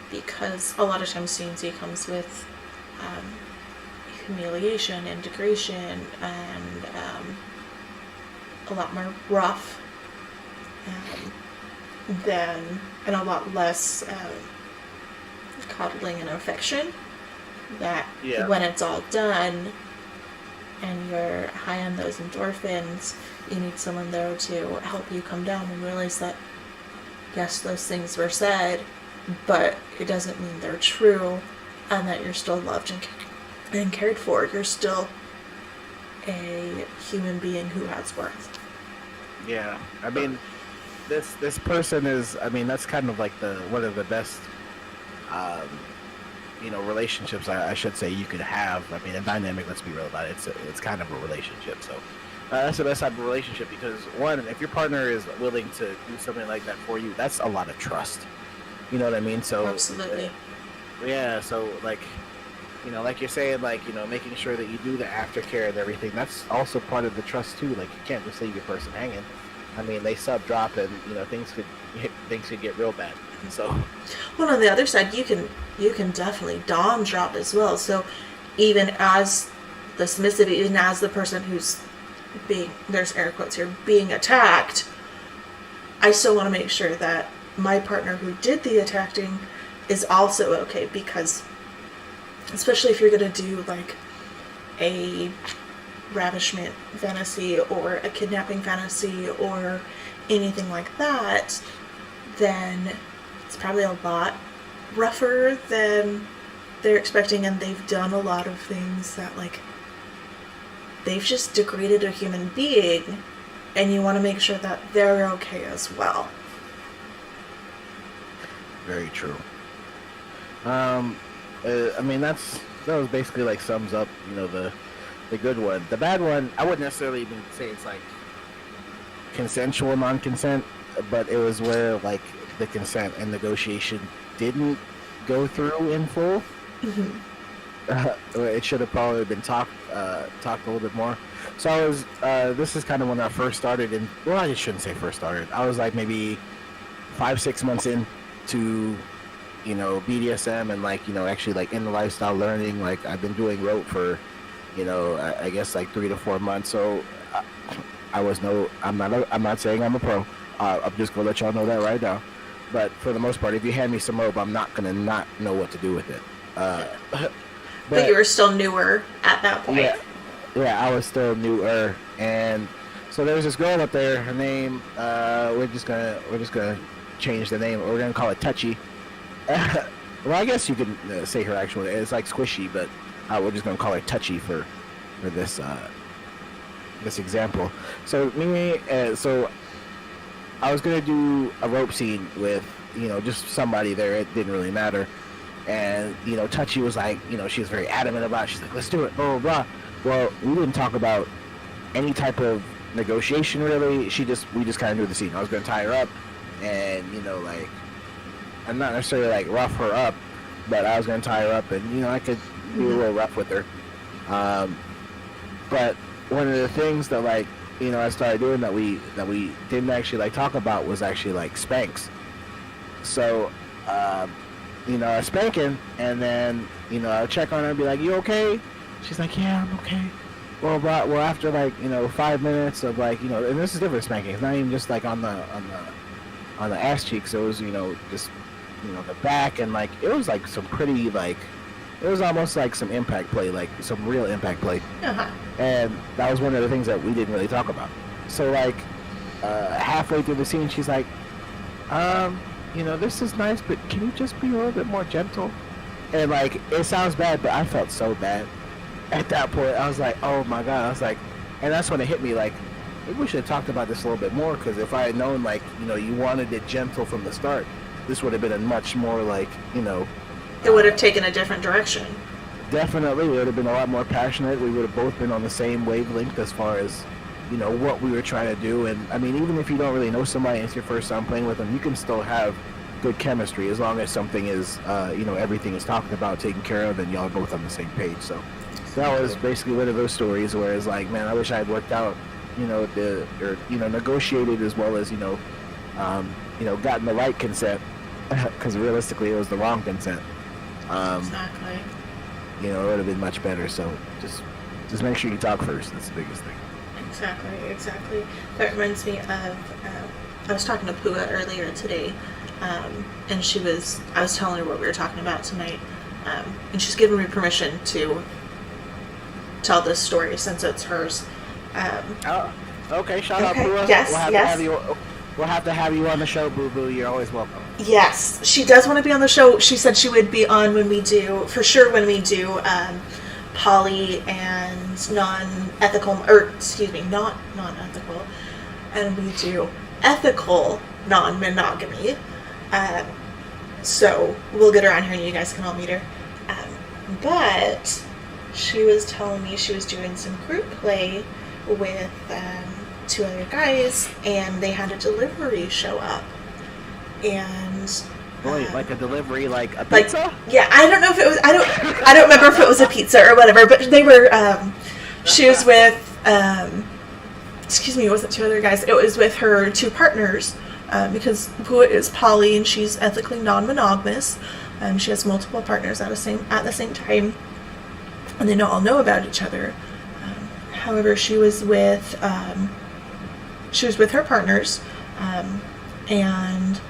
because a lot of times CNC comes with humiliation and degradation and a lot more rough and a lot less coddling and affection, that when it's all done and you're high on those endorphins, you need someone there to help you come down and realize that yes, those things were said, but it doesn't mean they're true, and that you're still loved and cared for. You're still a human being who has worth. Yeah, I mean, this person is, I mean, that's kind of like one of the best, relationships I should say you could have. I mean, a dynamic, let's be real about it, it's kind of a relationship. So that's the best type of relationship, because one, if your partner is willing to do something like that for you, that's a lot of trust. You know what I mean? So absolutely. Yeah, so like, like you're saying, like, making sure that you do the aftercare and everything. That's also part of the trust too. Like, you can't just leave your person hanging. I mean, they sub drop, and things could get real bad. So, well, on the other side, you can definitely dom drop as well. So, even as the submissive, even as the person who's there's air quotes here, being attacked, I still want to make sure that my partner who did the attacking is also okay, because especially if you're going to do like a ravishment fantasy or a kidnapping fantasy or anything like that, then it's probably a lot rougher than they're expecting, and they've done a lot of things that, like, they've just degraded a human being, and you want to make sure that they're okay as well. Very true. I mean, that was basically like sums up, the good one. The bad one, I wouldn't necessarily even say it's like consensual non-consent, but it was where like the consent and negotiation didn't go through in full. It should have probably been talked a little bit more. So I was, this is kind of when I first started, I shouldn't say first started. I was like maybe 5-6 months into, BDSM and like, actually like in the lifestyle learning. Like, I've been doing rope for, I guess like 3 to 4 months. So I'm not saying I'm a pro. I'm just gonna let y'all know that right now. But for the most part, if you hand me some rope, I'm not gonna not know what to do with it. But you were still newer at that point. Yeah, I was still newer, and so there was this girl up there. Her name, we're just gonna change the name. We're gonna call it Touchy. Well, I guess you could say her actual name. It's like Squishy, but we're just gonna call her Touchy for this this example. So so I was gonna do a rope scene with just somebody there. It didn't really matter. And, Touchy was like, she was very adamant about it. She's like, let's do it, blah, blah, blah. Well, we didn't talk about any type of negotiation, really. We just kind of knew the scene. I was going to tie her up and, like, I'm not necessarily, like, rough her up, but I was going to tie her up and, I could be a little rough with her. But one of the things that, like, I started doing that we didn't actually, like, talk about was actually, like, spanks. So, spanking, and then, I'll check on her and be like, you okay? She's like, yeah, I'm okay. Well, after like, 5 minutes of like, and this is different spanking. It's not even just like on the ass cheeks. It was, just, the back, and like, it was like some pretty, like, it was almost like some impact play, like some real impact play. Uh-huh. And that was one of the things that we didn't really talk about. So like, halfway through the scene, she's like, this is nice, but can you just be a little bit more gentle? And like, it sounds bad, but I felt so bad at that point. I was like, oh my god. I was like, and that's when it hit me, like, maybe we should have talked about this a little bit more, because if I had known, like, you wanted it gentle from the start, this would have been a much more, like, it would have taken a different direction. Definitely, we would have been a lot more passionate. We would have both been on the same wavelength as far as, what we were trying to do. And I mean, even if you don't really know somebody and it's your first time playing with them, you can still have good chemistry as long as something is, everything is talked about, taken care of, and y'all are both on the same page. So that was basically one of those stories where it's like, man, I wish I had worked out, negotiated as well as, gotten the right consent, because realistically it was the wrong consent. Exactly. It would have been much better. So just make sure you talk first. That's the biggest thing. Exactly. That reminds me of, I was talking to Pua earlier today, and I was telling her what we were talking about tonight, and she's given me permission to tell this story since it's hers. Okay, shout out Pua. We'll have to have you on the show, Boo Boo. You're always welcome. Yes, she does want to be on the show. She said she would be on when we do poly and non-ethical, not non-ethical, and we do ethical non-monogamy. So we'll get her on here and you guys can all meet her. But she was telling me she was doing some group play with 2 other guys, and they had a delivery show up. And Wait, like a delivery, like a Like, pizza? yeah, I don't know if it was. I don't remember if it was a pizza or whatever. But they were. She was with. Excuse me, it wasn't two other guys. It was with her two partners. Because Pua is poly and she's ethically non-monogamous. She has multiple partners at the same time, and they all know about each other. However, she was with her partners, and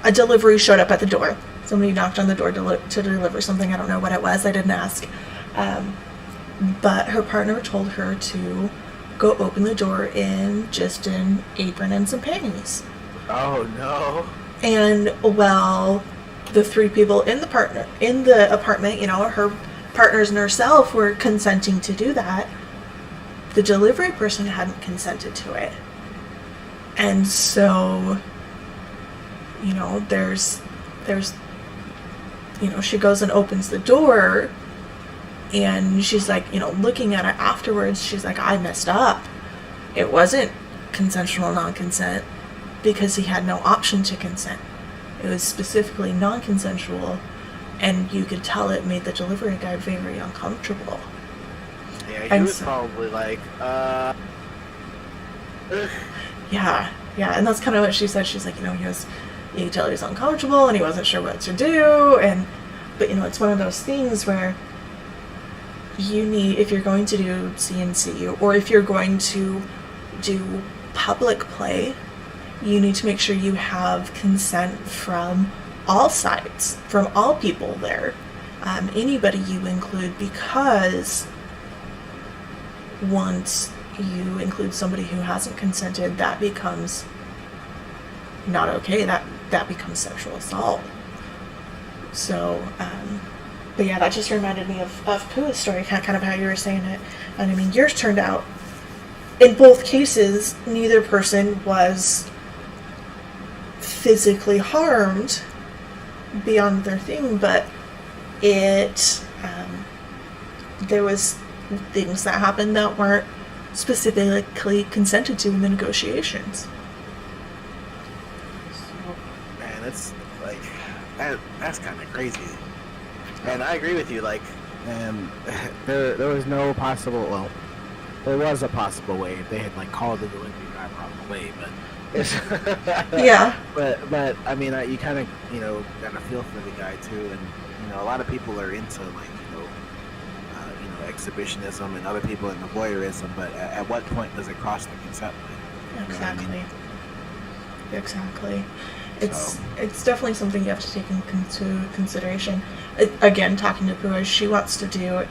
a delivery showed up at the door. Somebody knocked on the door to deliver something. I don't know what it was. I didn't ask. But her partner told her to go open the door in just an apron and some panties. Oh no. And while the three people in the apartment, her partners and herself were consenting to do that, the delivery person hadn't consented to it. And so, there's she goes and opens the door, and she's like, looking at it afterwards, she's like, I messed up. It wasn't consensual non-consent because he had no option to consent. It was specifically non-consensual, and you could tell it made the delivery guy very uncomfortable. Yeah, he was probably like, Yeah, and that's kind of what she said. She's like, you could tell he was uncomfortable, and he wasn't sure what to do, but it's one of those things where if you're going to do CNC, or if you're going to do public play, you need to make sure you have consent from all sides, from all people there, anybody you include, because once you include somebody who hasn't consented, that becomes not okay. That becomes sexual assault. So, but yeah, that just reminded me of Pua's story, kind of how you were saying it. And I mean, yours turned out, in both cases, neither person was physically harmed beyond their thing, but there was things that happened that weren't specifically consented to in the negotiations. Man, that's like that's kind of crazy. And I agree with you. Like, there was no possible. Well, there was a possible way if they had like called the delivery guy probably, but it's Yeah. But I mean, you kind of gotta feel for the guy too, and a lot of people are into like exhibitionism, and other people into voyeurism. But at what point does it cross the consent line? Exactly. You know what I mean? Exactly. It's definitely something you have to take into consideration. Again, talking to Pua, she wants to do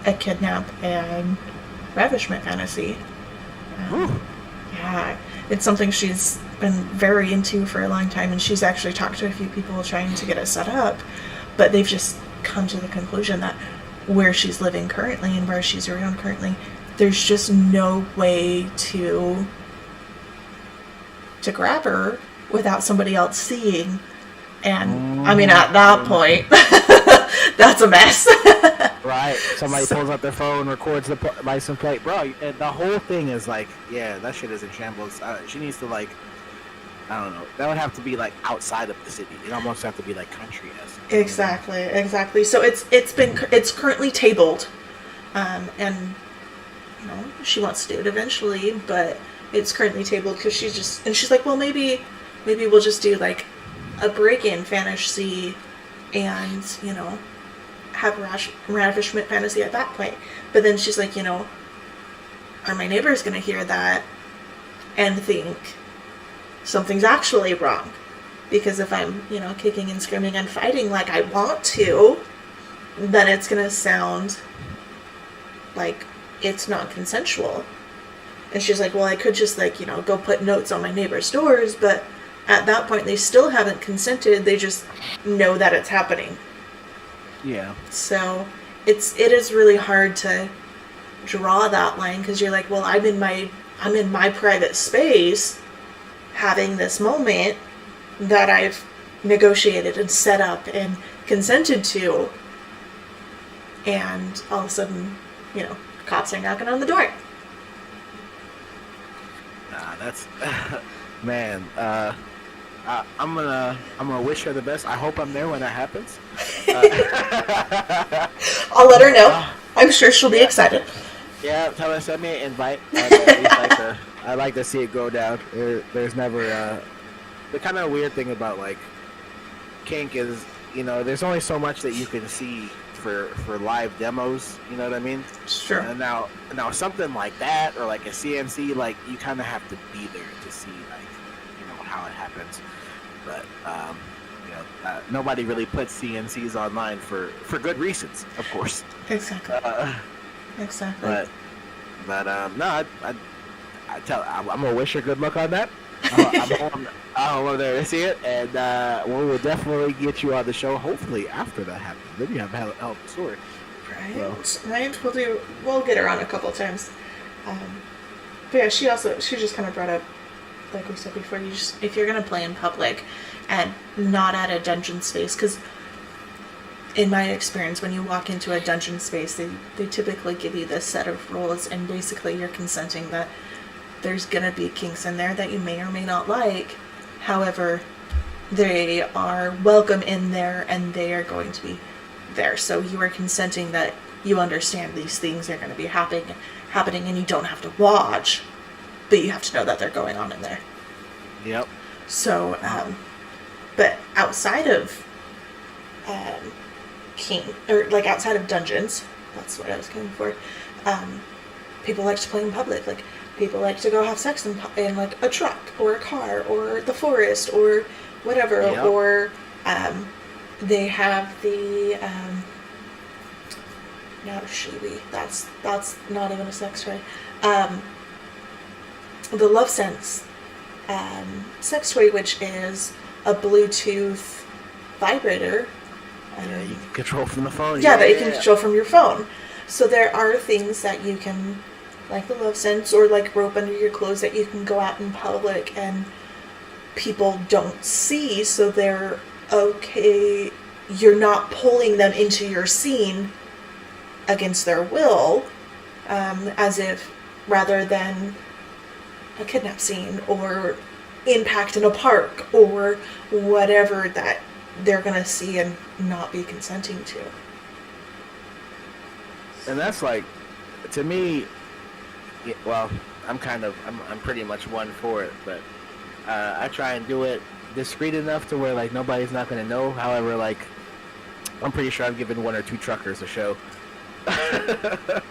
a kidnap and ravishment fantasy. Yeah, it's something she's been very into for a long time, and she's actually talked to a few people trying to get it set up, but they've just come to the conclusion that where she's living currently and where she's around currently, there's just no way to grab her without somebody else seeing. And I mean, at that point, that's a mess. Right. Somebody pulls out their phone, records the license plate. Bro, the whole thing is like, yeah, that shit is in shambles. She needs to like, I don't know. That would have to be like outside of the city. It almost have to be like country-esque. Exactly. So it's currently tabled, and she wants to do it eventually, but it's currently tabled because she's like, well, maybe we'll just do like a break-in fantasy, and have ravishment fantasy at that point. But then she's like, are my neighbors gonna hear that and think something's actually wrong? Because if I'm kicking and screaming and fighting like I want to, then it's gonna sound like it's not consensual. And she's like, well, I could just go put notes on my neighbors' doors, but at that point they still haven't consented. They just know that it's happening. Yeah. So it is really hard to draw that line, because you're like, well, I'm in my private space having this moment that I've negotiated and set up and consented to, and all of a sudden, cops are knocking on the door. Nah, Man, I'm gonna wish her the best. I hope I'm there when that happens. I'll let her know. I'm sure she'll be excited. Yeah, tell her to send me an invite. I'd like to see it go down. There's never the kind of weird thing about like kink is, you know, there's only so much that you can see for live demos. You know what I mean? Sure. And now something like that or like a CNC, like you kind of have to be there to see like, you know, how it happens. But you know, nobody really puts CNCs online for good reasons, of course. Exactly. Exactly. But no, I'm gonna wish her good luck on that. I'm over there to see it, and we will definitely get you on the show. Hopefully after that happens, then you have a hell of a story. Right. So. Right. We'll get her on a couple of times. But yeah, she just kind of brought up, like we said before, if you're gonna play in public and not at a dungeon space, because in my experience, when you walk into a dungeon space, they typically give you this set of rules, and basically you're consenting that there's gonna be kinks in there that you may or may not like. However, they are welcome in there and they are going to be there. So you are consenting that you understand these things are going to be happening and you don't have to watch, but you have to know that they're going on in there. Yep. So, but outside of outside of dungeons, that's what I was going for, people like to play in public. Like, people like to go have sex in like a truck or a car or the forest or whatever. Yep. Or they have the not shiwi. That's not even a sex toy. The Love Sense sex toy, which is a Bluetooth vibrator. Yeah, you can control from the phone. Yeah, that you can control from your phone. So there are things that you can, like the Love Sense or like rope under your clothes, that you can go out in public and people don't see, so they're okay. You're not pulling them into your scene against their will, as if rather than a kidnap scene or impact in a park or whatever that they're gonna see and not be consenting to. And that's like, to me, well, I'm pretty much one for it, but I try and do it discreet enough to where like nobody's not gonna know. However, like I'm pretty sure I've given one or two truckers a show. But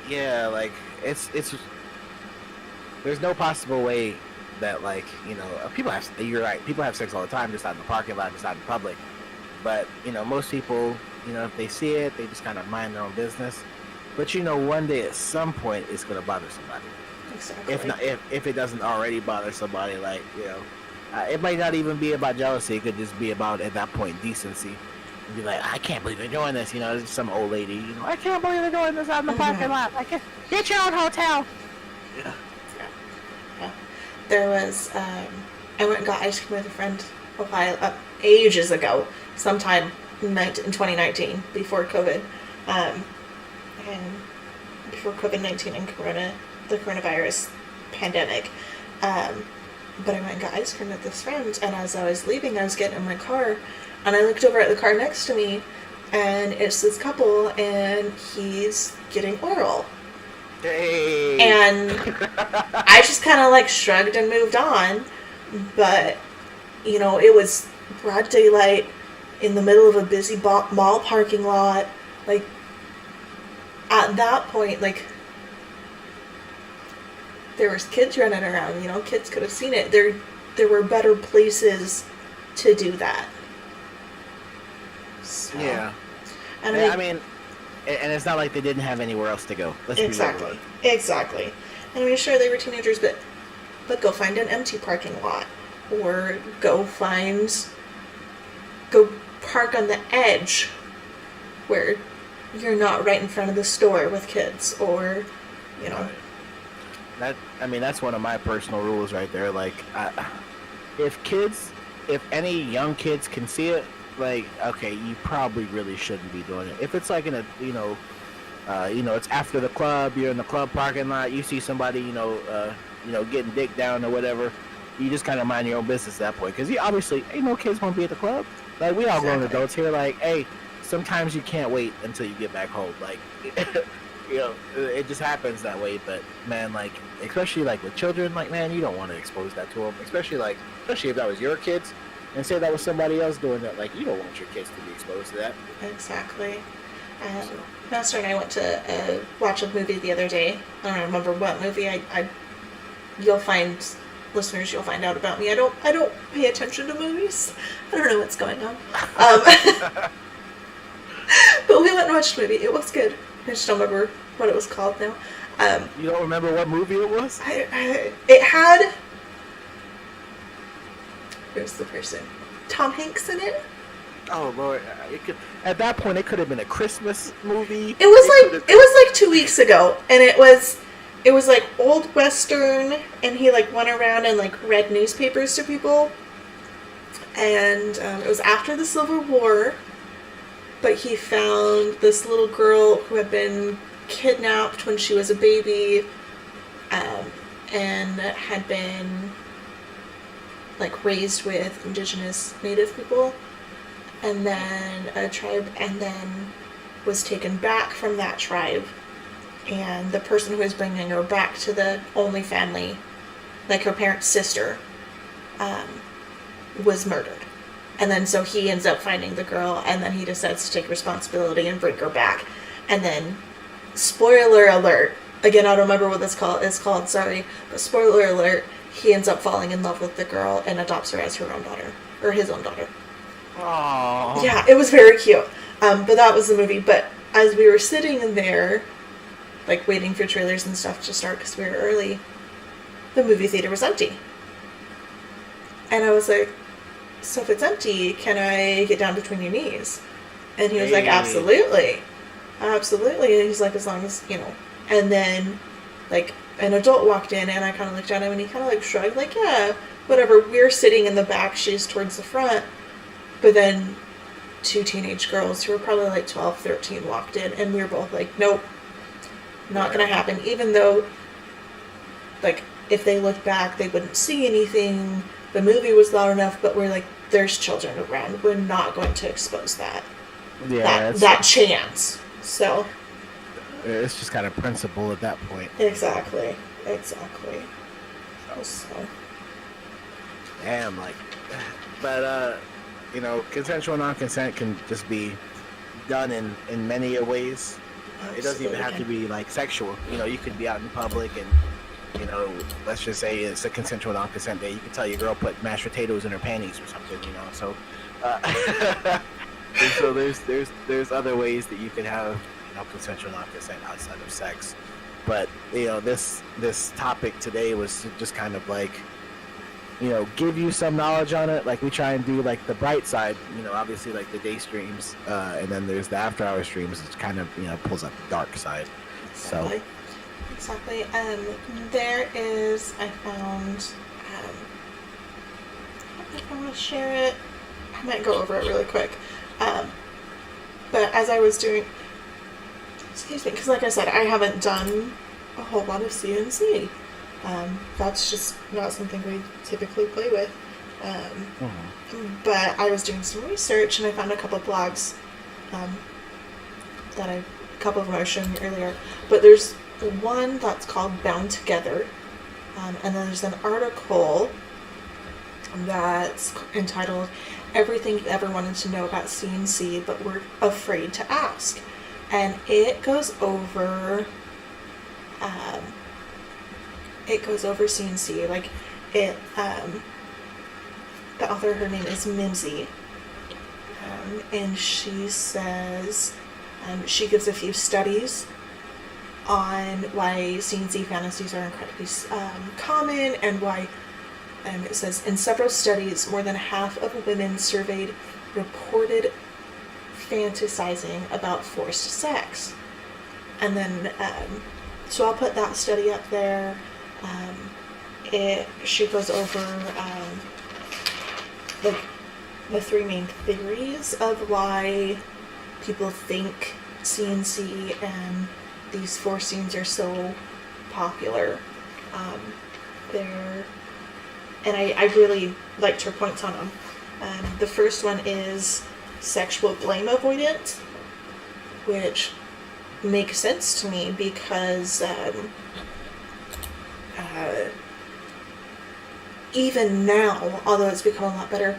yeah, like it's there's no possible way that, like, you know, you're right, people have sex all the time, just out in the parking lot, just out in public. But, you know, most people, you know, if they see it, they just kind of mind their own business. But, you know, one day at some point it's going to bother somebody. Exactly. If it doesn't already bother somebody, like, you know, it might not even be about jealousy. It could just be about, at that point, decency. And be like, I can't believe they're doing this. You know, there's some old lady, you know, I can't believe they're doing this out in the parking lot. I can't, get your own hotel. Yeah. There was, I went and got ice cream with a friend a while, ages ago, sometime in 2019, before COVID, and before COVID-19 and the coronavirus pandemic. But I went and got ice cream with this friend, and as I was leaving, I was getting in my car, and I looked over at the car next to me, and it's this couple, and he's getting oral. Hey. And I just kind of like shrugged and moved on, but you know, it was broad daylight in the middle of a busy mall parking lot. Like, at that point, like, there was kids running around, you know, kids could have seen it. There were better places to do that. So, yeah. And I mean, and it's not like they didn't have anywhere else to go. Let's exactly. Exactly. And I mean, sure, they were teenagers, but go find an empty parking lot, or go park on the edge where you're not right in front of the store with kids, or, you know. That's one of my personal rules right there. Like, if any young kids can see it, like, okay, you probably really shouldn't be doing it. If it's like in a, you know, It's after the club. You're in the club parking lot. You see somebody, getting dick down or whatever. You just kind of mind your own business at that point, because obviously ain't no kids gonna be at the club. Like, we all grown adults here. Like, hey, sometimes you can't wait until you get back home. Like, it just happens that way. But man, like, especially like with children, like, man, you don't want to expose that to them. Especially if that was your kids, and say that was somebody else doing that. Like, you don't want your kids to be exposed to that. Exactly. Master and I went to watch a movie the other day. I don't remember what movie. You'll find out about me. I don't pay attention to movies. I don't know what's going on. But we went and watched a movie. It was good. I just don't remember what it was called now. You don't remember what movie it was? It had... Where's the person? Tom Hanks in it? Oh Lord! At that point, it could have been a Christmas movie. It was like 2 weeks ago, and it was like old Western, and he like went around and like read newspapers to people, and it was after the Civil War, but he found this little girl who had been kidnapped when she was a baby, and had been like raised with indigenous native people. And then a tribe, and then was taken back from that tribe. And the person who was bringing her back to the only family, like her parents' sister, was murdered. And then so he ends up finding the girl, and then he decides to take responsibility and bring her back. And then, spoiler alert, again, I don't remember what this is called, sorry, but spoiler alert, he ends up falling in love with the girl and adopts her as her own daughter, or his own daughter. Aww. Yeah, it was very cute. But that was the movie. But as we were sitting in there, like waiting for trailers and stuff to start because we were early, the movie theater was empty. And I was like, so if it's empty, can I get down between your knees? And he was like, absolutely. Absolutely. And he's like, as long as, And then, like, an adult walked in, and I kind of looked at him, and he kind of like shrugged, like, yeah, whatever. We're sitting in the back, she's towards the front. But then 2 teenage girls who were probably like 12, 13 walked in, and we were both like, nope, not going to happen. Even though, like, if they looked back, they wouldn't see anything. The movie was loud enough, but we're like, there's children around. We're not going to expose that. Yeah, that chance. So. It's just kind of principle at that point. Exactly. So. Damn, like, but, consensual non-consent can just be done in many ways. Absolutely. It doesn't even have to be like sexual. You could be out in public and, let's just say it's a consensual non-consent day. You can tell your girl put mashed potatoes in her panties or something, So, so there's other ways that you could have, consensual non-consent outside of sex. But, this topic today was just kind of like, give you some knowledge on it. Like, we try and do like the bright side, obviously like the day streams, and then there's the after hour streams. It's kind of, pulls up the dark side. Exactly. Exactly. There is, I found, I don't know if I want to share it. I might go over it really quick. But as I was doing, excuse me, because like I said, I haven't done a whole lot of CNC. That's just not something we typically play with. But I was doing some research, and I found a couple of blogs a couple of them I was showing you earlier. But there's one that's called Bound Together, and then there's an article that's entitled Everything You Ever Wanted to Know About CNC But Were Afraid to Ask. And it goes over CNC. Like, it, the author, her name is Mimsy, and she says, she gives a few studies on why CNC fantasies are incredibly common, and why, it says, in several studies, more than half of women surveyed reported fantasizing about forced sex. And then, so I'll put that study up there. She goes over like the 3 main theories of why people think CNC and these 4 scenes are so popular. And I really liked her points on them. The first one is sexual blame avoidance, which makes sense to me because even now, although it's become a lot better,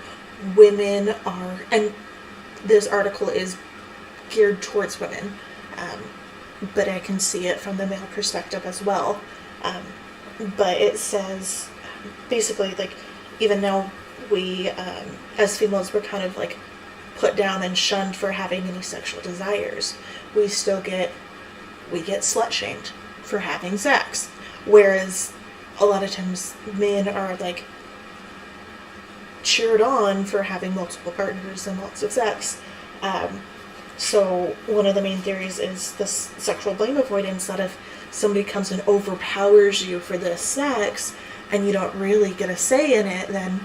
women are, and this article is geared towards women, but I can see it from the male perspective as well. But it says, basically, like, even now we, as females, we're kind of like put down and shunned for having any sexual desires. We get slut shamed for having sex, whereas a lot of times men are like cheered on for having multiple partners and lots of sex. So one of the main theories is this sexual blame avoidance, that if somebody comes and overpowers you for this sex and you don't really get a say in it, then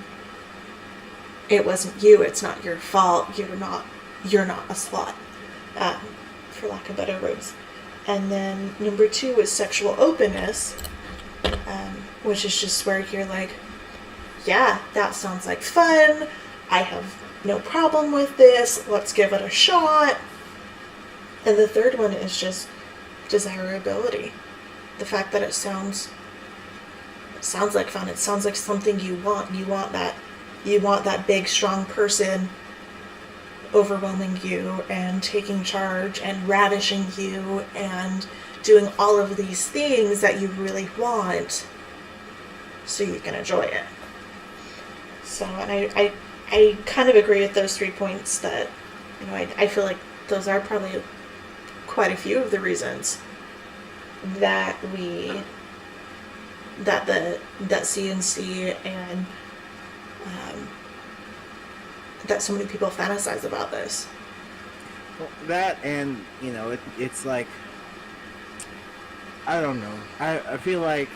it wasn't you, it's not your fault, you're not a slut, for lack of better words. And then number 2 is sexual openness, which is just where you're like, yeah, that sounds like fun, I have no problem with this, let's give it a shot. And the third one is just desirability. The fact that it sounds like fun, it sounds like something you want. You want that big, strong person overwhelming you and taking charge and ravishing you and doing all of these things that you really want so you can enjoy it. So, and I kind of agree with those 3 points that, you know, I feel like those are probably quite a few of the reasons that that CNC and that so many people fantasize about this. Well, that, and you know, it's like, I don't know. I feel like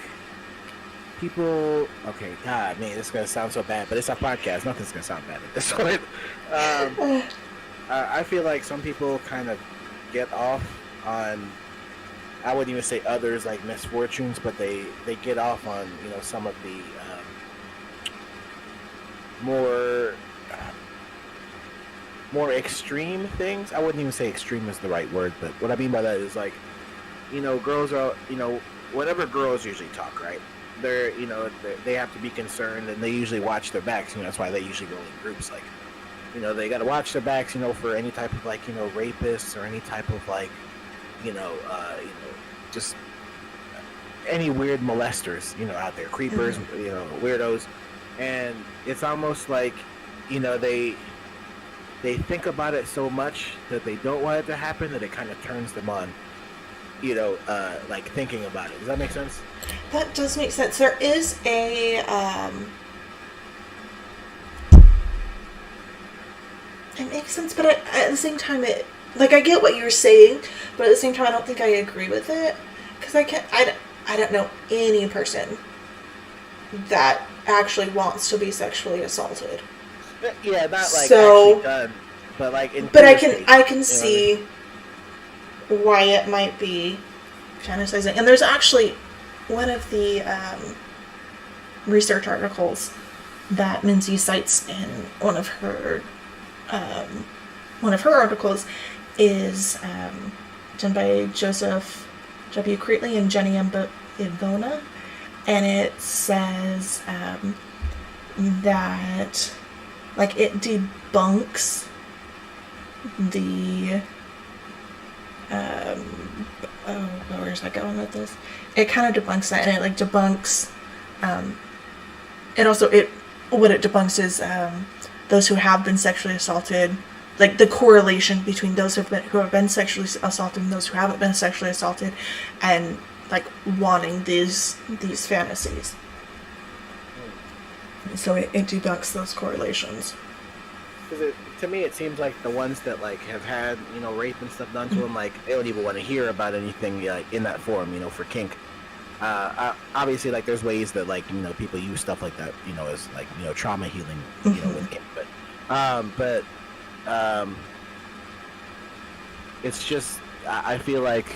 people. Okay, God, man, this is gonna sound so bad, but it's a podcast. Nothing's gonna sound bad at this point. I feel like some people kind of get off on, I wouldn't even say others like misfortunes, but they get off on, you know, some of the more extreme things. I wouldn't even say extreme is the right word, but what I mean by that is, like, you know, girls are, you know, whenever girls usually talk, right? They're, you know, they have to be concerned, and they usually watch their backs. You know, that's why they usually go in groups. Like, you know, they got to watch their backs, you know, for any type of, like, you know, rapists or any type of, like, you know, just any weird molesters, you know, out there, creepers, you know, weirdos. And it's almost like, you know, they think about it so much that they don't want it to happen, that it kind of turns them on, you know, like thinking about it. Does that make sense? That does make sense. There is a it makes sense, but at the same time, I get what you're saying, but at the same time, I don't think I agree with it, because I don't know any person that actually wants to be sexually assaulted. Yeah, not like so, actually done, but like. But I can see why it might be fantasizing. And there's actually one of the research articles that Minzy cites in one of her articles is done by Joseph W. Creatley and Jenny Ivona, and it says that, like, it debunks the where's I going with this? It kind of debunks that, and it like debunks what it debunks is those who have been sexually assaulted, like the correlation between those who have been sexually assaulted and those who haven't been sexually assaulted, and like wanting these fantasies. So it debunks those correlations. Because to me, it seems like the ones that like have had, you know, rape and stuff done to them, like they don't even want to hear about anything like in that form, you know, for kink. Obviously, like there's ways that, like, you know, people use stuff like that, you know, as like, you know, trauma healing, you know, with kink. But it's just I feel like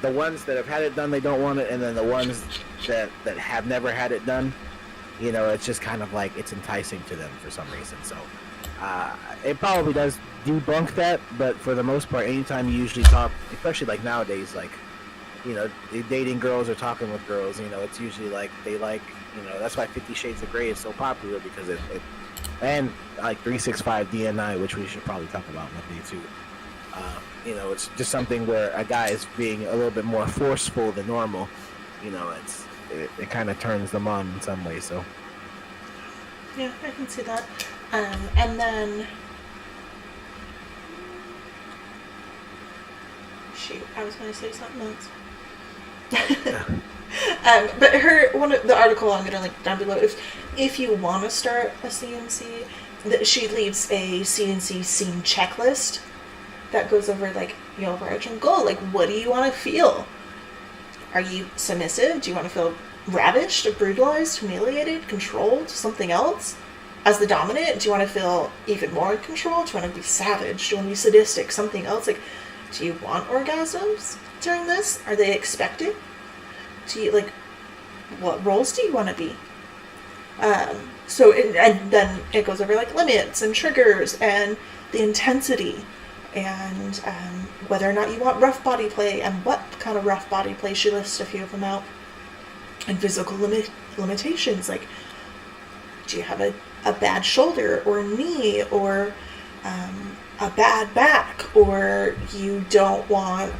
the ones that have had it done, they don't want it, and then the ones that have never had it done, you know, it's just kind of like it's enticing to them for some reason. So it probably does debunk that, but for the most part, anytime you usually talk, especially like nowadays, like, you know, dating girls or talking with girls, you know, it's usually like they like, you know, that's why 50 Shades of Grey is so popular, because it and like 365 DNI, which we should probably talk about one day too. You know, it's just something where a guy is being a little bit more forceful than normal. You know, it kind of turns them on in some way. So yeah, I can see that. And then, shoot, I was going to say something else. But the article I'm going to link down below. If you want to start a CNC, she leaves a CNC scene checklist that goes over like the overarching goal. Like, what do you want to feel? Are you submissive? Do you want to feel ravished, brutalized, humiliated, controlled, something else? As the dominant, do you want to feel even more in control? Do you want to be savage? Do you want to be sadistic? Something else? Like, do you want orgasms during this? Are they expected? Do you, like, what roles do you want to be? And then it goes over, like, limits and triggers and the intensity and whether or not you want rough body play and what kind of rough body play. She lists a few of them out. And physical limitations, like, do you have a bad shoulder or knee or a bad back, or you don't want,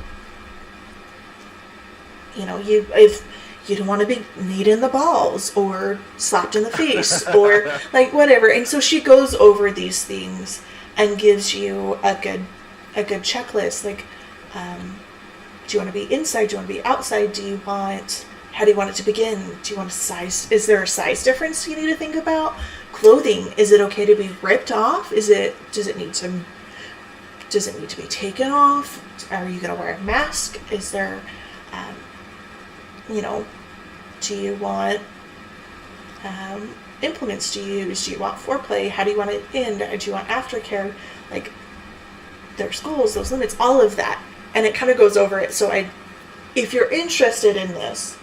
you know, if you don't want to be kneed in the balls or slapped in the face or like whatever. And so she goes over these things and gives you a good checklist. Like, do you want to be inside? Do you want to be outside? How do you want it to begin? Do you want a size? Is there a size difference you need to think about? Clothing, is it okay to be ripped off? Does it need to be taken off? Are you going to wear a mask? Is there, you know, do you want implements to use? Do you want foreplay? How do you want it in? Do you want aftercare? Like, there's goals, those limits, all of that. And it kind of goes over it. So if you're interested in this,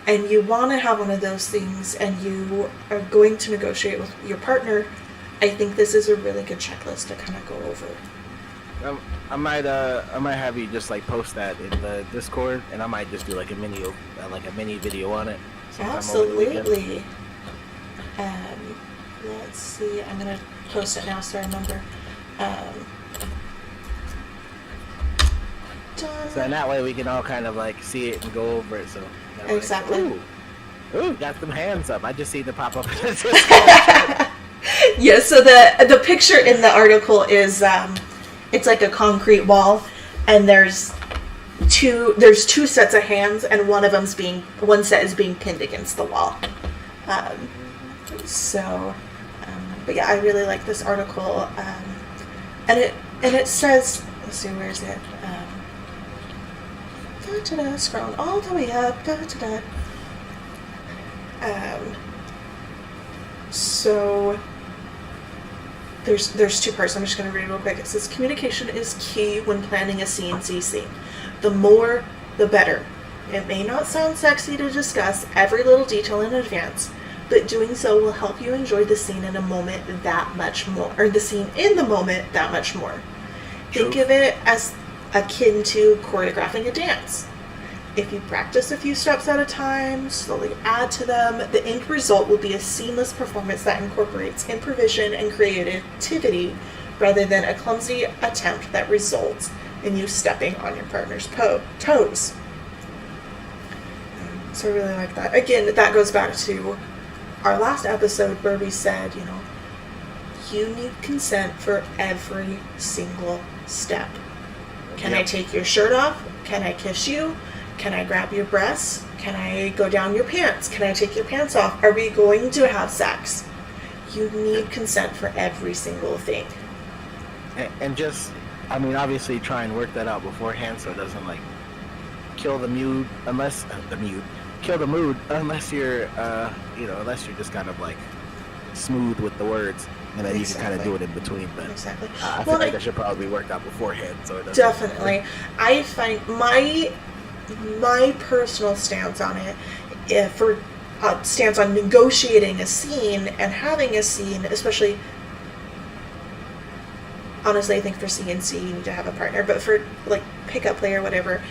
and you want to have one of those things, and you are going to negotiate with your partner, I think this is a really good checklist to kind of go over. I might have you just like post that in the Discord, and I might just do like a mini video on it. Absolutely. Let's see. I'm gonna post it now so I remember. So in that way we can all kind of like see it and go over it. So exactly. Like, ooh, got some hands up. I just see the pop up. Yeah. So the picture in the article is it's like a concrete wall, and there's two sets of hands, and one set is being pinned against the wall. But yeah, I really like this article, and it says, let's see, where is it? Scrolling all the way up. So there's two parts. I'm just going to read it real quick. It says, communication is key when planning a CNC scene. The more, the better. It may not sound sexy to discuss every little detail in advance, but doing so will help you enjoy the scene in a moment that much more, or the scene in the moment that much more. Think of it as akin to choreographing a dance. If you practice a few steps at a time, slowly add to them, the end result will be a seamless performance that incorporates improvisation and creativity rather than a clumsy attempt that results in you stepping on your partner's toes. So I really like that. Again, that goes back to our last episode where we said, you need consent for every single step. Can I take your shirt off? Can I kiss you? Can I grab your breasts? Can I go down your pants? Can I take your pants off? Are we going to have sex? You need consent for every single thing. And just, obviously try and work that out beforehand so it doesn't kill the mood, unless you're, unless you're just kind of smooth with the words. and then you can kind of do it in between. But Exactly. I feel like that should probably be worked out beforehand. So it doesn't. Definitely. I find my personal stance on it, stance on negotiating a scene and having a scene, especially, honestly, I think for CNC you need to have a partner, but for like pickup play or whatever,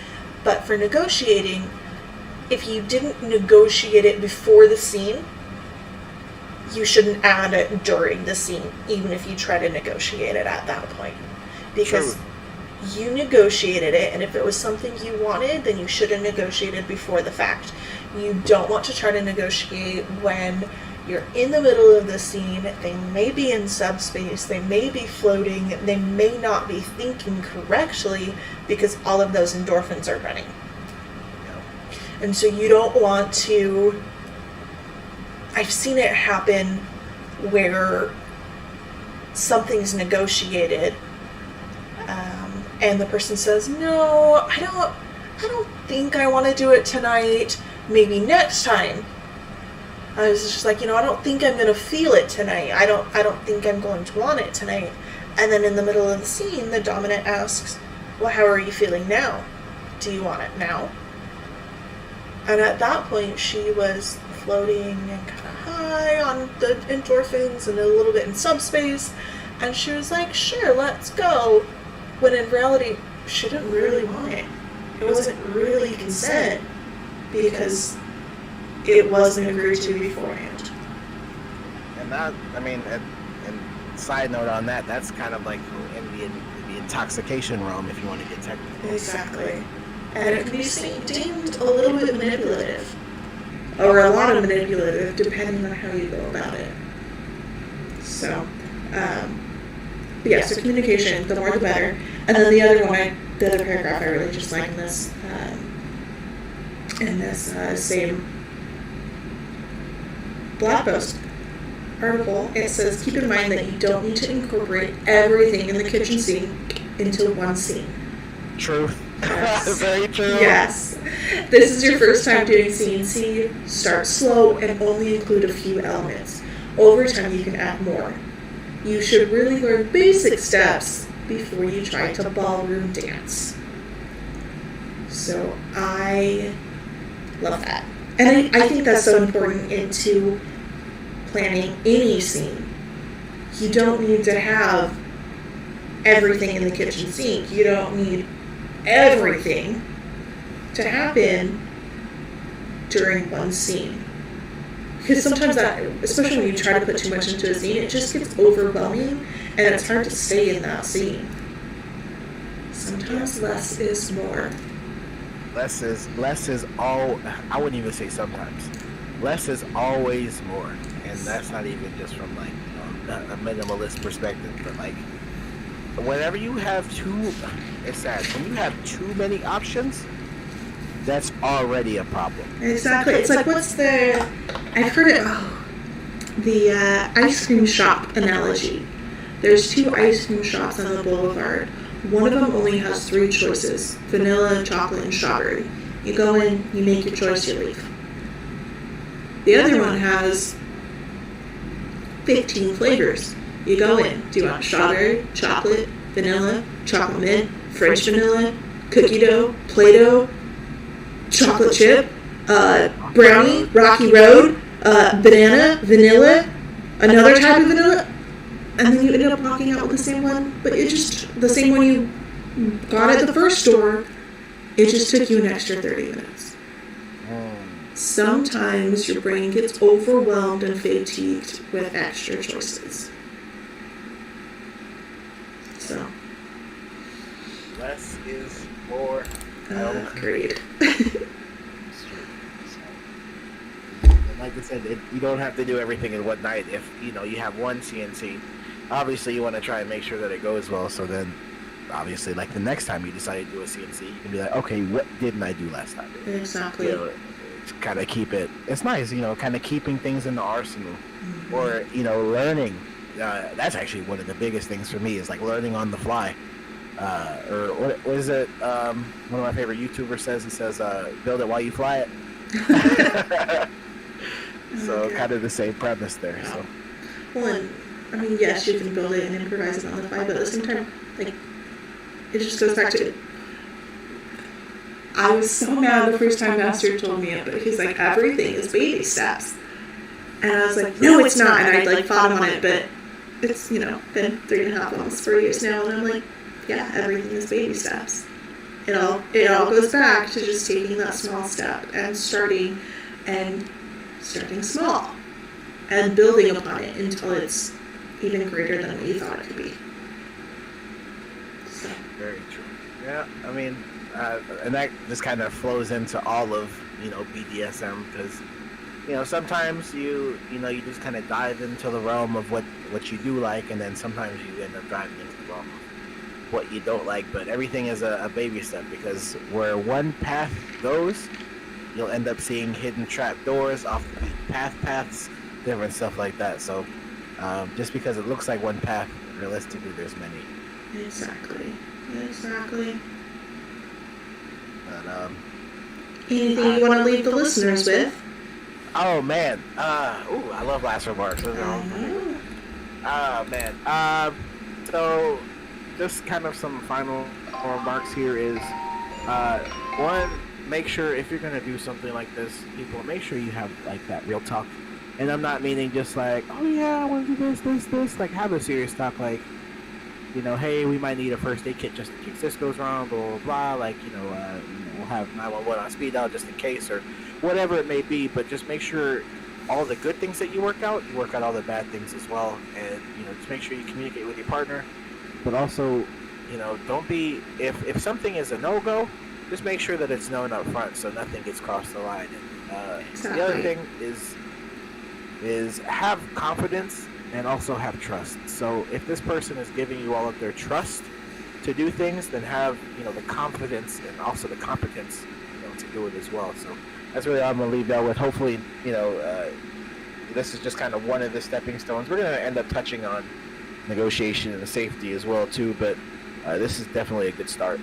but for negotiating, if you didn't negotiate it before the scene, you shouldn't add it during the scene, even if you try to negotiate it at that point. Because you negotiated it, and if it was something you wanted, then you should have negotiated before the fact. You don't want to try to negotiate when you're in the middle of the scene. They may be in subspace, they may be floating, they may not be thinking correctly because all of those endorphins are running. And so you don't want to... I've seen it happen where something's negotiated, and the person says, "No, I don't think I want to do it tonight. Maybe next time." I was just like, I don't think I'm going to feel it tonight. I don't think I'm going to want it tonight. And then in the middle of the scene, the dominant asks, "Well, how are you feeling now? Do you want it now?" And at that point, she was floating and kind of high on the endorphins and a little bit in subspace. And she was like, "Sure, let's go." When in reality, she didn't really want it. It wasn't really consent because it wasn't agreed to beforehand. And that, I mean, and side note on that, that's kind of like in the intoxication realm, if you want to get technical. Exactly. And it can be deemed a little bit manipulative. Or a lot of manipulative, depending on how you go about it. So, but yeah, so communication, the more the better. And then the other paragraph I really just like in this same blog post article, it says, "Keep in mind that you don't need to incorporate everything in the kitchen sink into one scene." Truth. Yes. Very true. Yes. This is your first time doing CNC. Start slow and only include a few elements. Over time, you can add more. You should really learn basic steps before you try to ballroom dance. So I love that. And I think that's so important into planning any scene. You don't need to have everything in the kitchen sink. You don't need everything to happen during one scene. Because sometimes that, especially when you try to put too much into a scene, it just gets overwhelming and it's hard to stay in that scene. Sometimes less is more. Less is all. I wouldn't even say sometimes. Less is always more, and that's not even just from like a minimalist perspective, but like whenever you have it's sad when you have too many options. That's already a problem. Exactly. It's like, I've heard it, the ice cream shop analogy. There's 2 ice cream shops on the boulevard. One of them only has 3 choices: vanilla, chocolate, and strawberry. You go in, you make your choice, you leave. The other one has 15 flavors. You go in, do you want strawberry, chocolate, vanilla, chocolate mint, French vanilla, cookie dough, Play-Doh, chocolate chip, brownie, rocky road, banana, vanilla, another type of vanilla, and then you end up walking out with the same one, but it just, the same one you got at the first store, it just took you an extra 30 minutes. Sometimes your brain gets overwhelmed and fatigued with extra choices. So. Less is more. Agreed. Like I said, you don't have to do everything in one night. If you have one CNC, obviously you want to try and make sure that it goes well. So then, obviously, like the next time you decide to do a CNC, you can be like, okay, what didn't I do last time? Exactly. Kind of keep it. It's nice, kind of keeping things in the arsenal, or learning. That's actually one of the biggest things for me is like learning on the fly. Or what is it? One of my favorite YouTubers says, he says, build it while you fly it. So kind of the same premise there. Yeah. So. Well, I mean, yes, you can build it and improvise it on the fly, but at the same time, like, it just goes back to, I was so mad the first time Master told me it, but he's like, everything is baby steps. And I was like, no, it's not. And I like fought him on it, but it's, you know, been 3.5, almost 4 years now, and I'm like, yeah, everything is baby steps. It all goes back to just taking that small step and starting small and building upon it until it's even greater than what you thought it could be. So. Very true. Yeah, I mean, and that just kind of flows into all of, you know, BDSM, because, you know, sometimes you just kind of dive into the realm of what you do like, and then sometimes you end up diving into the realm of what you don't like. But everything is a baby step, because where one path goes, you'll end up seeing hidden trap doors, off the paths, different stuff like that. So just because it looks like one path, realistically there's many. Exactly. But anything you want to leave the listeners with? Oh man, I love last remarks. So just kind of some final remarks here is, one, make sure if you're gonna do something like this, people, make sure you have like that real talk. And I'm not meaning just like, oh yeah, I want to do this. Like, have a serious talk, like, you know, hey, we might need a first aid kit just in case this goes wrong, blah blah blah. Like, we'll have 911 on speed dial just in case, or whatever it may be. But just make sure all the good things that you work out all the bad things as well. And, you know, just make sure you communicate with your partner. But also, you know, don't be, if something is a no-go, just make sure that it's known up front so nothing gets crossed the line. And Exactly. the other thing is have confidence and also have trust. So if this person is giving you all of their trust to do things, then have, you know, the confidence and also the competence, you know, to do it as well. So that's really all I'm going to leave that with. Hopefully, you know, this is just kind of one of the stepping stones. We're going to end up touching on negotiation and safety as well too, but this is definitely a good start.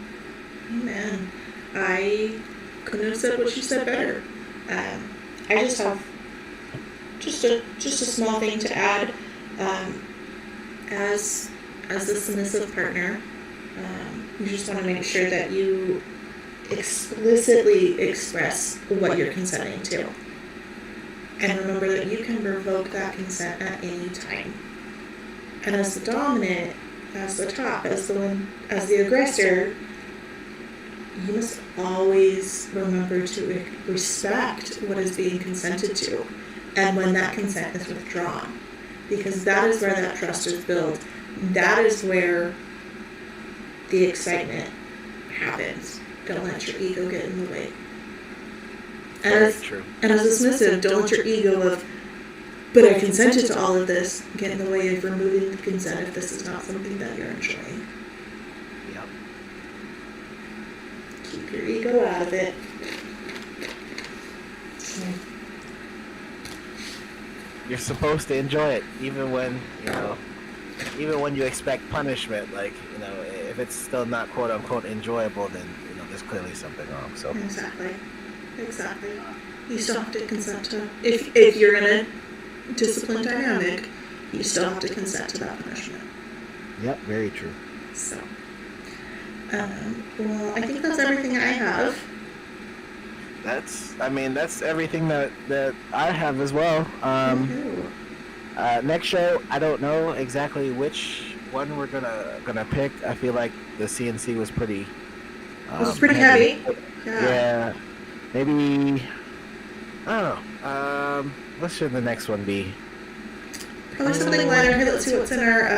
Amen. I couldn't have said what you said better. I just have just a small thing to add. As the submissive partner, you just want to make sure that you explicitly express what you're consenting to, and remember that you can revoke that consent at any time. And as the dominant, as the top, as the aggressor, you must always remember to respect what is being consented to, and when that consent is withdrawn, because that is where that trust is built. That is where the excitement happens. Don't let your ego get in the way. And as a submissive, don't let your ego of, but I consented to all of this, get in the way of removing the consent if this is not something that you're enjoying. Yep. Keep your ego out of it. You're supposed to enjoy it, even when you expect punishment. Like, you know, if it's still not quote unquote enjoyable, then, you know, there's clearly something wrong. So Exactly. You still have to consent to, if you're in a discipline dynamic, you still have to consent to that punishment. Yep, very true. So, well, I think that's everything I have. That's everything that I have as well. Next show, I don't know exactly which one we're gonna pick. I feel like the CNC was pretty. It was pretty heavy. Yeah. Maybe. I don't know. What should the next one be? Probably something lighter. Here, let's see what's in our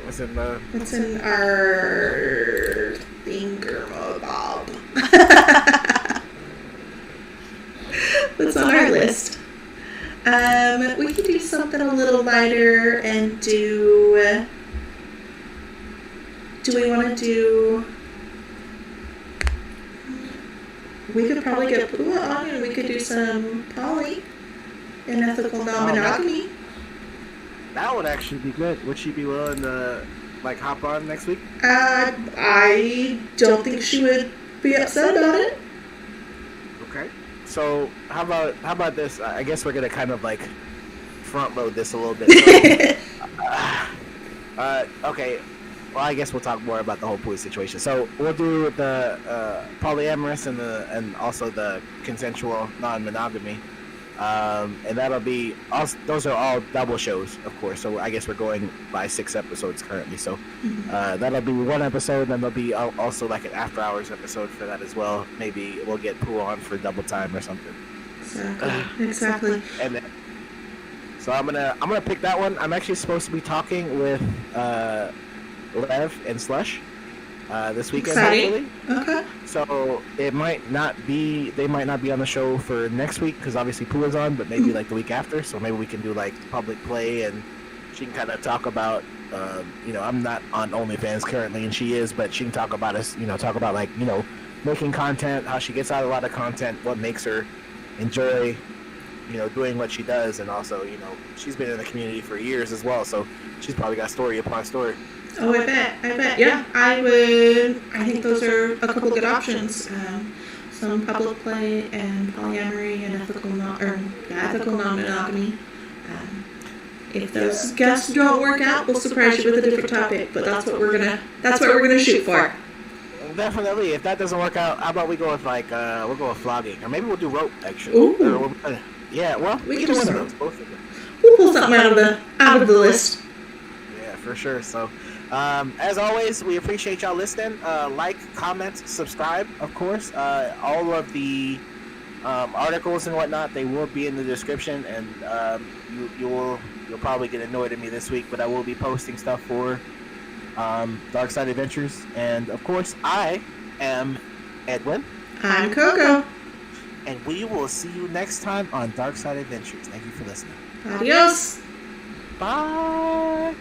What's in our thinker-bob? What's on our list? We could do something a little lighter and do we want to do... We could probably get Pua on and we could do some poly and ethical non-monogamy. That would actually be good. Would she be willing to, like, hop on next week? I don't think she would be upset about it. Okay. So how about this? I guess we're gonna kind of like front load this a little bit. So, okay. Well, I guess we'll talk more about the whole Pui situation. So we'll do the polyamorous and also the consensual non-monogamy, and that'll be also, those are all double shows, of course. So I guess we're going by 6 episodes currently. So that'll be one episode, and there'll be also like an after hours episode for that as well. Maybe we'll get Pooh on for double time or something. Exactly. And then, so I'm gonna pick that one. I'm actually supposed to be talking with Lev and Slush this weekend. Exciting. Hopefully. Okay. So they might not be on the show for next week because obviously Pooh is on, but maybe like the week after. So maybe we can do like public play and she can kind of talk about. I'm not on OnlyFans currently, and she is, but she can talk about us. Talk about like making content, how she gets out a lot of content, what makes her enjoy doing what she does, and also she's been in the community for years as well, so she's probably got story upon story. Oh, I bet. Yeah, I would. I think those are a couple good options. Some public play and polyamory and ethical non-monogamy. If those guests don't work out, we'll surprise you with a different topic. But that's what we're gonna shoot for. Definitely. If that doesn't work out, how about we go with we'll go with flogging, or maybe we'll do rope actually. Ooh. Yeah. Well, we can can do one do of those. Both of them. We'll pull something out of the list. Yeah, for sure. So. As always, we appreciate y'all listening. Like, comment, subscribe, of course. All of the articles and whatnot, they will be in the description, and you'll probably get annoyed at me this week, but I will be posting stuff for DarkSideAdventures, and of course, I am Edwin. I'm Coco. And we will see you next time on DarkSideAdventures. Thank you for listening. Adios. Bye.